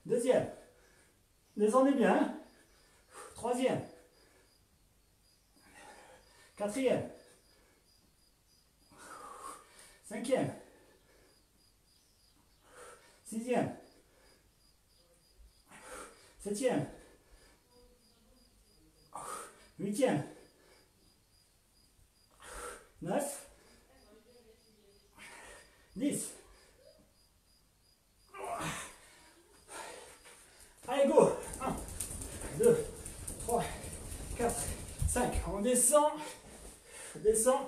Deuxième. Descendez bien. Hein. Troisième. Quatrième. Cinquième. Sixième. Septième. Huitième. 9. 10. Allez, go. 1, 2, 3, 4, 5. On descend. Descend.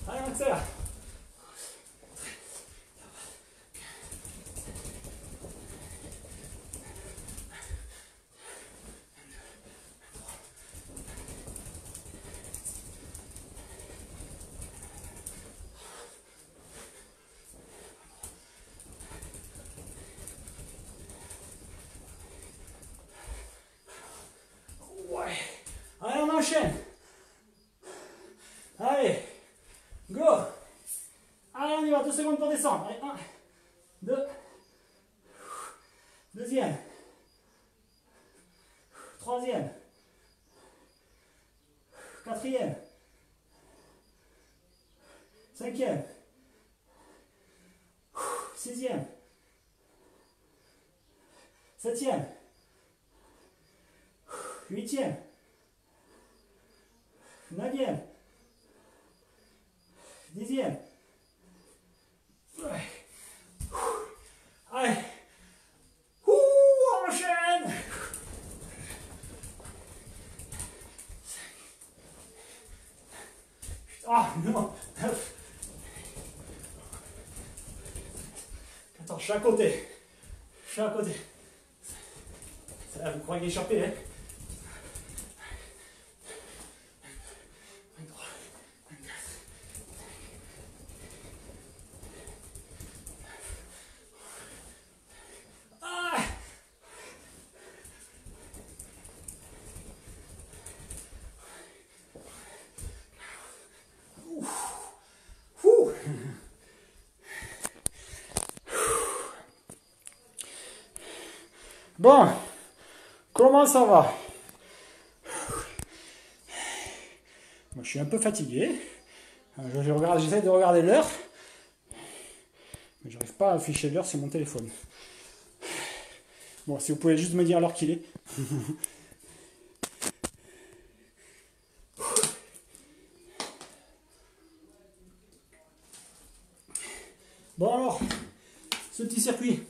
Allez, on accélère. Allez, on enchaîne. Allez, go. Allez, on y va, 2 secondes pour descendre. Allez, 1, 2, deuxième, troisième, quatrième, cinquième, sixième, septième, huitième, neuvième, dixième. Allez, on enchaîne. Ah non. Attends, je suis à côté. Je suis à côté. Ça là, vous croyez échapper, hein? 23, 24. Ah! Ouh. Bon, comment ça va? Moi, je suis un peu fatigué. J'essaie de regarder l'heure, mais j'arrive pas à afficher l'heure sur mon téléphone. Bon, si vous pouvez juste me dire l'heure qu'il est. Bon alors, ce petit circuit,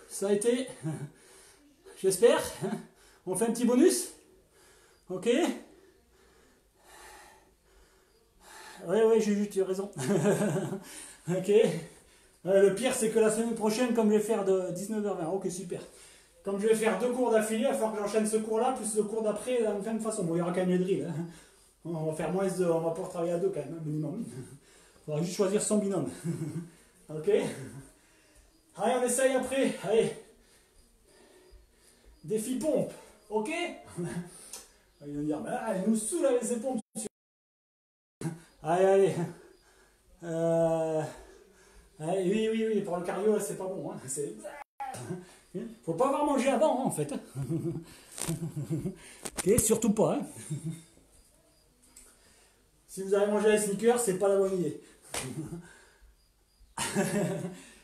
ça a été, j'espère. On fait un petit bonus, ok? Oui, tu as raison. Ok. Le pire, c'est que la semaine prochaine, comme je vais faire de 19h20, ok, super. Comme je vais faire 2 cours d'affilée, il va falloir que j'enchaîne ce cours-là, plus le cours d'après, de la même façon. Bon, il y aura quand même les drills. Hein. On va faire moins de, on va pouvoir travailler à 2 quand même, minimum. Il faudra juste choisir son binôme. Ok. Allez, on essaye après. Allez. Défi pompe. Ok. Ils vont dire, bah, elle nous saoule avec ces pompes. Allez. Oui, pour le cardio, c'est pas bon. Hein. Faut pas avoir mangé avant, hein, en fait. Ok, surtout pas. Hein. Si vous avez mangé les sneakers, c'est pas la bonne idée.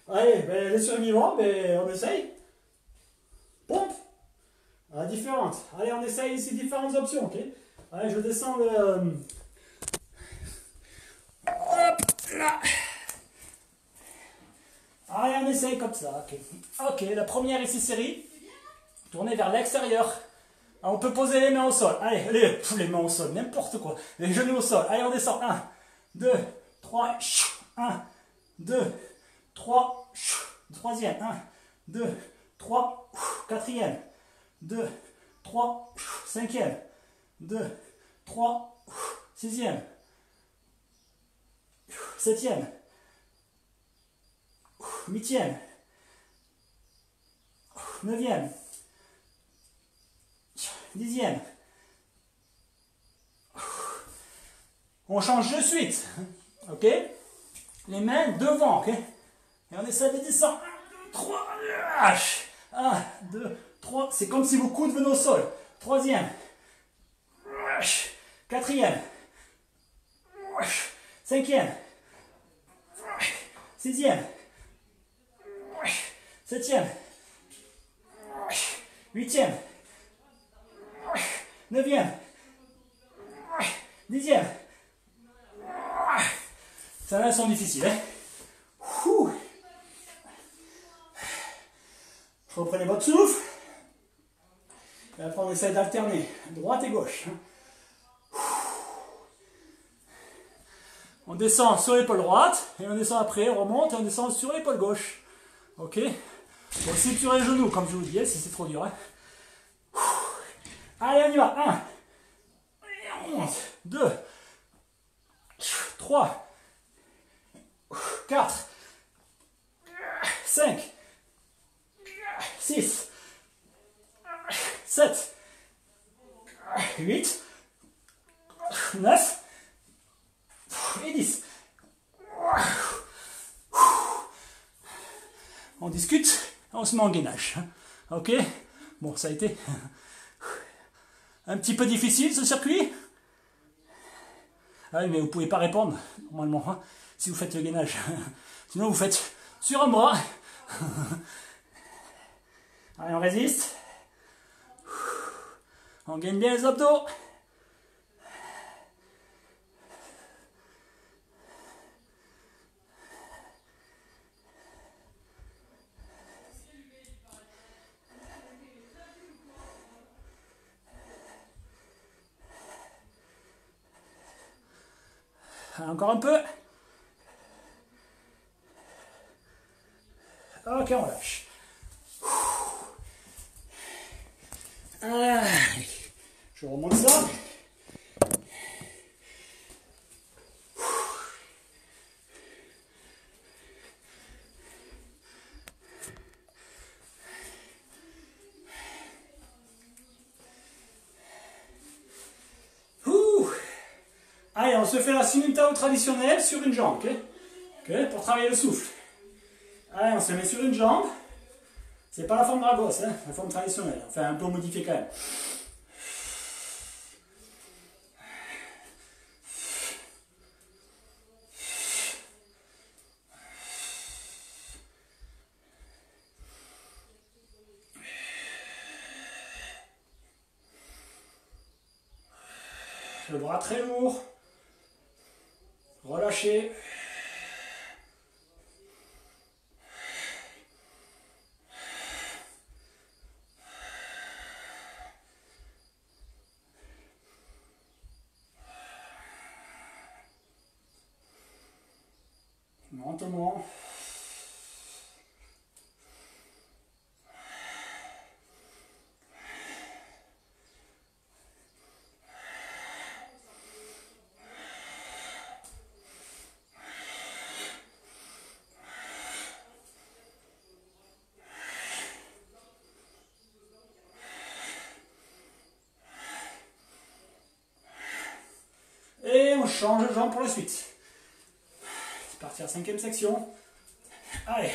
Allez, ben, les survivants, ben, on essaye. Pompe. Différente. Allez, on essaye ici différentes options, ok? Allez, je descends le... Hop, là. Allez, on essaye comme ça, ok. Ok, la première ici, série. Tournez vers l'extérieur. On peut poser les mains au sol. Allez, les mains au sol, n'importe quoi. Les genoux au sol. Allez, on descend. 1, 2, 3, 1, 2, 3, troisième. 1, 2, 3, quatrième. 2, 3, cinquième. 2, 3, sixième. Septième. Huitième. Neuvième. Dixième. On change de suite. Ok? Les mains devant, ok? Et on essaie de descendre. 1, 2, 3. Lâche. 1, 2, 3. C'est comme si vos coudes venaient au sol. Troisième. Quatrième. Cinquième. Sixième. Septième. Huitième. Neuvième. Dixième. Ça là, sont difficiles. Hein. Reprenez votre souffle. Et après, on essaie d'alterner droite et gauche. On descend sur l'épaule droite, et on descend après, on remonte, et on descend sur l'épaule gauche. Ok? Aussi sur les genoux, comme je vous disais, si c'est trop dur. Hein. Allez, on y va. 1, 2, 3, 4, 5, 6, 7, 8, 9 et 10. On discute, on se met en gainage. Ok? Bon, ça a été Un petit peu difficile ce circuit? Ah oui, mais vous pouvez pas répondre, normalement, hein, si vous faites le gainage. Sinon, vous faites sur un bras. Allez, on résiste. On gagne bien les abdos. Encore un peu. Ok, on lâche. Allez, je remonte ça. Allez, on se fait la Sumintao traditionnelle sur une jambe, ok? Ok, pour travailler le souffle. Allez, on se met sur une jambe. C'est pas la forme Dragos, hein, la forme traditionnelle. Enfin, un peu modifiée quand même. Le bras très lourd. Relâchez. Lentement. Et on change de jambe pour la suite. C'est parti à la 5e section. Allez.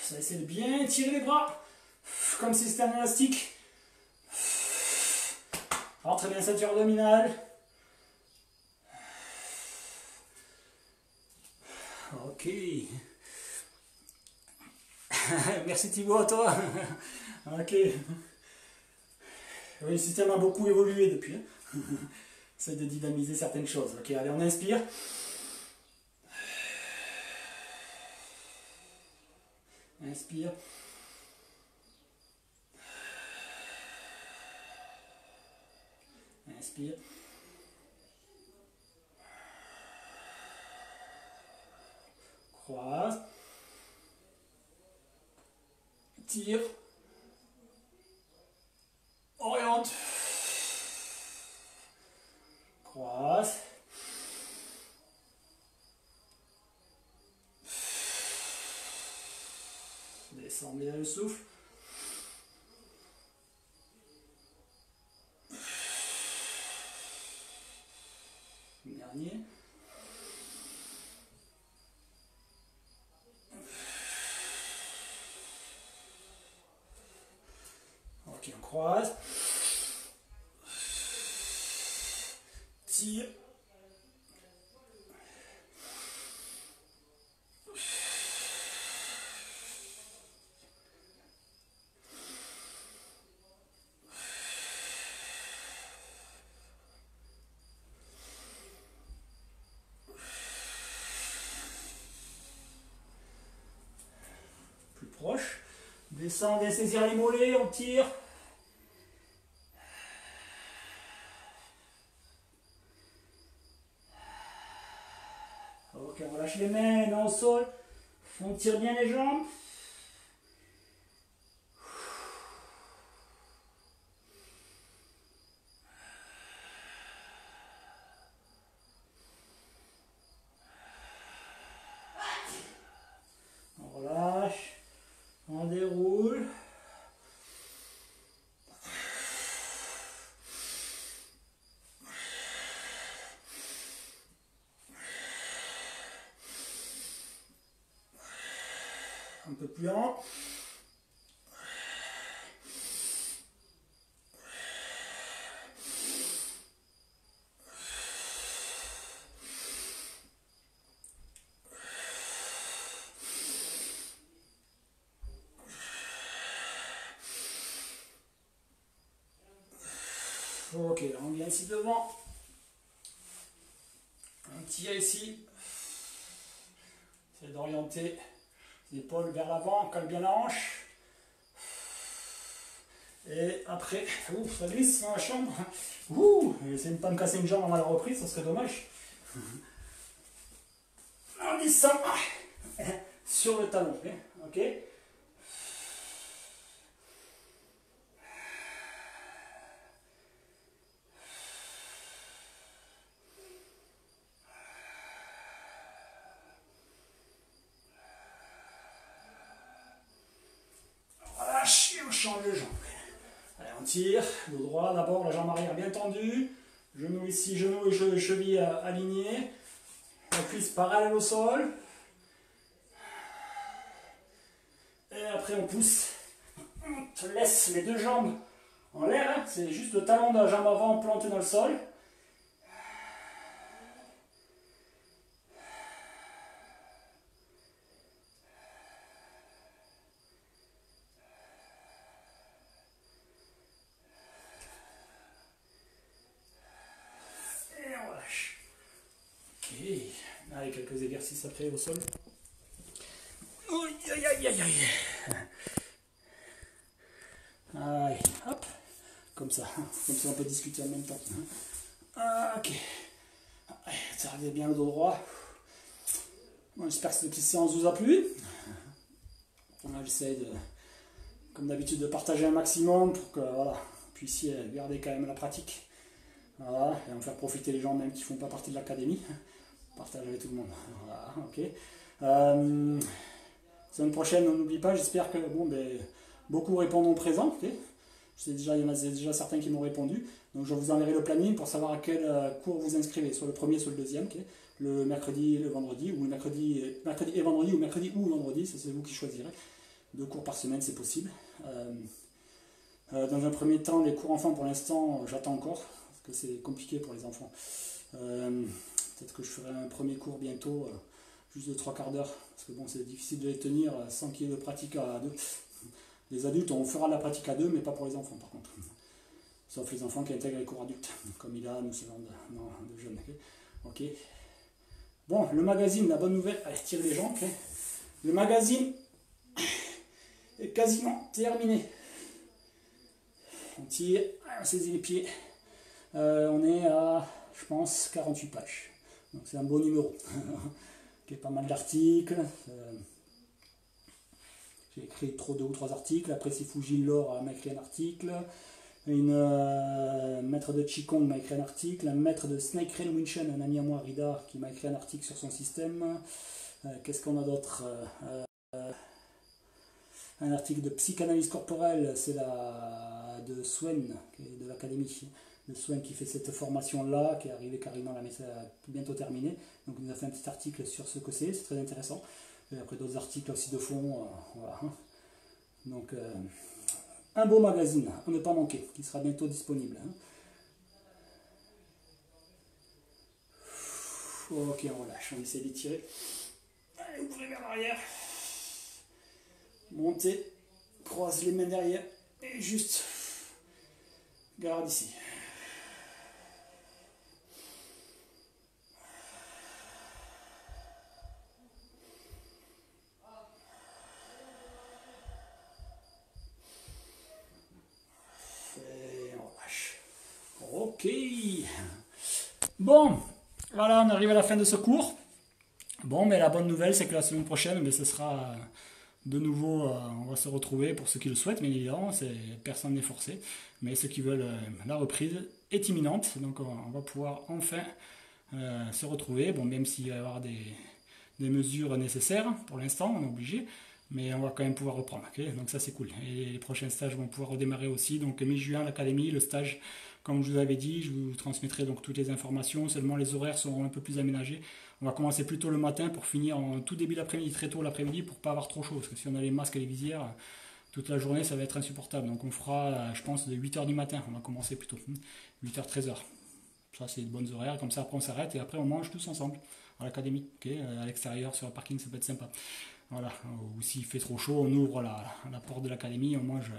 Ça va essayer de bien tirer les bras, comme si c'était un élastique. Rentrez bien ceinture abdominale. Ok. Merci Thibaut, à toi. Ok. Oui, le système a beaucoup évolué depuis. J'essaie de dynamiser certaines choses. Ok, allez, on inspire. Inspire. Inspire. Croise. Tire. Oriente. Croise. Descends bien le souffle. Dernier. Ok, on croise. Tire. Plus proche. Descends, bien saisir les mollets, on tire. Ok, on relâche les mains au sol. On tire bien les jambes. On relâche. On déroule. Un peu plus lent. Ok, on vient ici devant. On tire ici. C'est d'orienter les épaules vers l'avant, on colle bien la hanche. Et après, ça glisse dans la chambre. Essayez de ne pas me casser une jambe avant la reprise, ça serait dommage. On descend sur le talon. Ok. On change de jambe. Allez, on tire, dos droit d'abord, la jambe arrière bien tendue, genou ici, genou et cheville alignés, la cuisse parallèle au sol. Et après on pousse, on te laisse les deux jambes en l'air, hein. C'est juste le talon de la jambe avant planté dans le sol. Allez, quelques exercices après au sol. Aïe, aïe, aïe, aïe. Allez, hop. Comme ça on peut discuter en même temps. Ok. Ça arrive bien le dos droit. Bon, j'espère que cette petite séance vous a plu. J'essaie comme d'habitude, de partager un maximum pour que voilà, vous puissiez garder quand même la pratique. Voilà, et en faire profiter les gens même qui ne font pas partie de l'académie. Partage avec tout le monde. Voilà, ok. Semaine prochaine, on n'oublie pas, j'espère que beaucoup répondront présent. Okay. Il y en a déjà certains qui m'ont répondu. Donc je vous enverrai le planning pour savoir à quel cours vous inscrivez, soit le premier, soit le deuxième. Okay. Le mercredi, le vendredi, ou le mercredi et vendredi, ou mercredi ou vendredi, ça c'est vous qui choisirez. 2 cours par semaine, c'est possible. Dans un premier temps, les cours enfants, pour l'instant, j'attends encore, parce que c'est compliqué pour les enfants. Peut-être que je ferai un premier cours bientôt, juste de 3/4 d'heure, parce que bon, c'est difficile de les tenir sans qu'il y ait de pratique à 2. Les adultes, on fera de la pratique à 2, mais pas pour les enfants par contre. Sauf les enfants qui intègrent les cours adultes, comme Ilan ou ce genre de jeunes. Ok. Bon, le magazine, la bonne nouvelle, allez, tirez les jambes. Okay. Le magazine est quasiment terminé. On tire, on saisit les pieds. On est à, je pense, 48 pages. Donc c'est un beau numéro. Okay, pas mal d'articles. J'ai écrit 2 ou 3 articles. Après, c'est Fujin Laure m'a écrit un article. Une maître de Qigong m'a écrit un article. Un maître de Snake Rain Winchen, un ami à moi, Rida, qui m'a écrit un article sur son système. Qu'est-ce qu'on a d'autre? Un article de psychanalyse corporelle, c'est de Swen, de l'académie de Swen, qui fait cette formation-là, qui est arrivée carrément là, mais c'est bientôt terminé. Donc il nous a fait un petit article sur ce que c'est très intéressant. Et après d'autres articles aussi de fond, voilà. Donc un beau magazine, à ne pas manquer, qui sera bientôt disponible. Ok, on relâche, on essaie d'étirer. Allez, ouvrez vers l'arrière. Montez, croise les mains derrière et juste garde ici. Et on relâche. Ok. Bon, voilà, on arrive à la fin de ce cours. Bon, mais la bonne nouvelle, c'est que la semaine prochaine, mais ce sera de nouveau, on va se retrouver pour ceux qui le souhaitent, mais évidemment, personne n'est forcé. Mais ceux qui veulent, la reprise est imminente, donc on va pouvoir enfin se retrouver. Bon, même s'il va y avoir des mesures nécessaires, pour l'instant, on est obligé, mais on va quand même pouvoir reprendre. Okay, donc ça, c'est cool. Et les prochains stages vont pouvoir redémarrer aussi. Donc mi-juin, l'académie, le stage, comme je vous avais dit, je vous transmettrai donc toutes les informations. Seulement les horaires seront un peu plus aménagés. On va commencer plus tôt le matin pour finir en tout début d'après-midi, très tôt l'après-midi, pour pas avoir trop chaud. Parce que si on a les masques et les visières, toute la journée, ça va être insupportable. Donc on fera, je pense, de 8h du matin. On va commencer plutôt. 8h, 13h. Ça, c'est de bonnes horaires. Comme ça, après, on s'arrête et après, on mange tous ensemble à l'académie. Okay, à l'extérieur, sur le parking, ça peut être sympa. Voilà. Ou s'il fait trop chaud, on ouvre la porte de l'académie, on mange.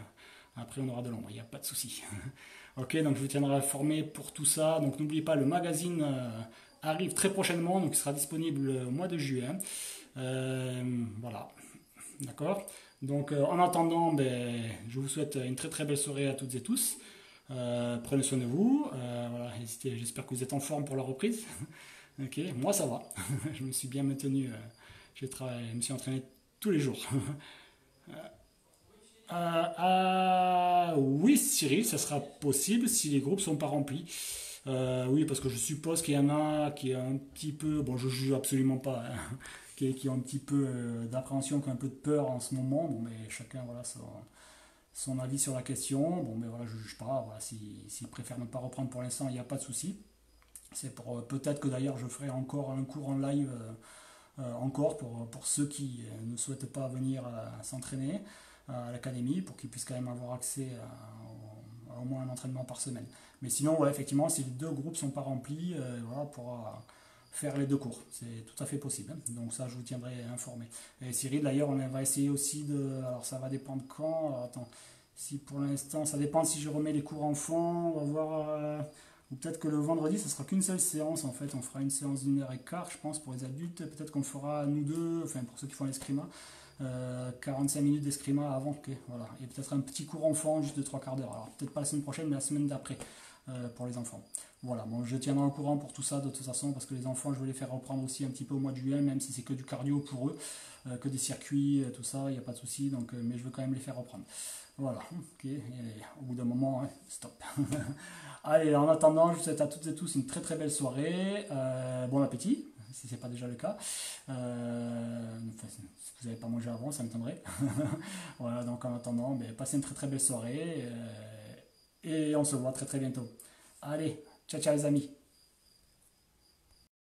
Après, on aura de l'ombre. Il n'y a pas de souci. Ok, donc je vous tiendrai informé pour tout ça. Donc n'oubliez pas, le magazine arrive très prochainement. Donc il sera disponible au mois de juin. Voilà. D'accord. Donc en attendant, je vous souhaite une très très belle soirée à toutes et tous. Prenez soin de vous. Voilà, j'espère que vous êtes en forme pour la reprise. Ok, moi ça va. Je me suis bien maintenu. Je me suis entraîné tous les jours. Oui, Cyril, ça sera possible si les groupes sont pas remplis. Oui, parce que je suppose qu'il y en a qui ont un petit peu, bon, je juge absolument pas, hein, qui ont un petit peu d'appréhension, qui ont un peu de peur en ce moment. Bon, mais chacun, voilà, son avis sur la question. Bon, mais voilà, je juge pas. Voilà, s'ils préfèrent ne pas reprendre pour l'instant, il n'y a pas de souci. C'est pour peut-être que d'ailleurs je ferai encore un cours en live encore pour ceux qui ne souhaitent pas venir s'entraîner à l'académie pour qu'ils puissent quand même avoir accès à au moins un entraînement par semaine. Mais sinon, ouais, effectivement, si les deux groupes ne sont pas remplis, voilà, on pourra faire les deux cours. C'est tout à fait possible. Donc ça, je vous tiendrai informé. Et Cyril, d'ailleurs, on va essayer aussi de... Alors ça va dépendre quand. Alors, attends, si pour l'instant, ça dépend si je remets les cours enfants. On va voir... ou peut-être que le vendredi, ça sera qu'une seule séance en fait. On fera une séance d'1h15, je pense, pour les adultes. Peut-être qu'on fera nous deux, enfin pour ceux qui font l'escrima, 45 minutes d'escrima avant. Okay, voilà. Et peut-être un petit cours enfant juste de 3/4 d'heure. Alors peut-être pas la semaine prochaine, mais la semaine d'après pour les enfants. Voilà, bon, je tiendrai au courant pour tout ça de toute façon, parce que les enfants, je vais les faire reprendre aussi un petit peu au mois de juillet, même si c'est que du cardio pour eux, que des circuits, tout ça, il n'y a pas de souci. Donc, mais je veux quand même les faire reprendre. Voilà, ok. Et au bout d'un moment, hein, stop. Allez, en attendant, je vous souhaite à toutes et tous une très très belle soirée. Bon appétit, si ce n'est pas déjà le cas. Enfin, si vous n'avez pas mangé avant, ça m'étonnerait. Voilà, donc en attendant, passez une très très belle soirée. Et on se voit très très bientôt. Allez, ciao ciao les amis.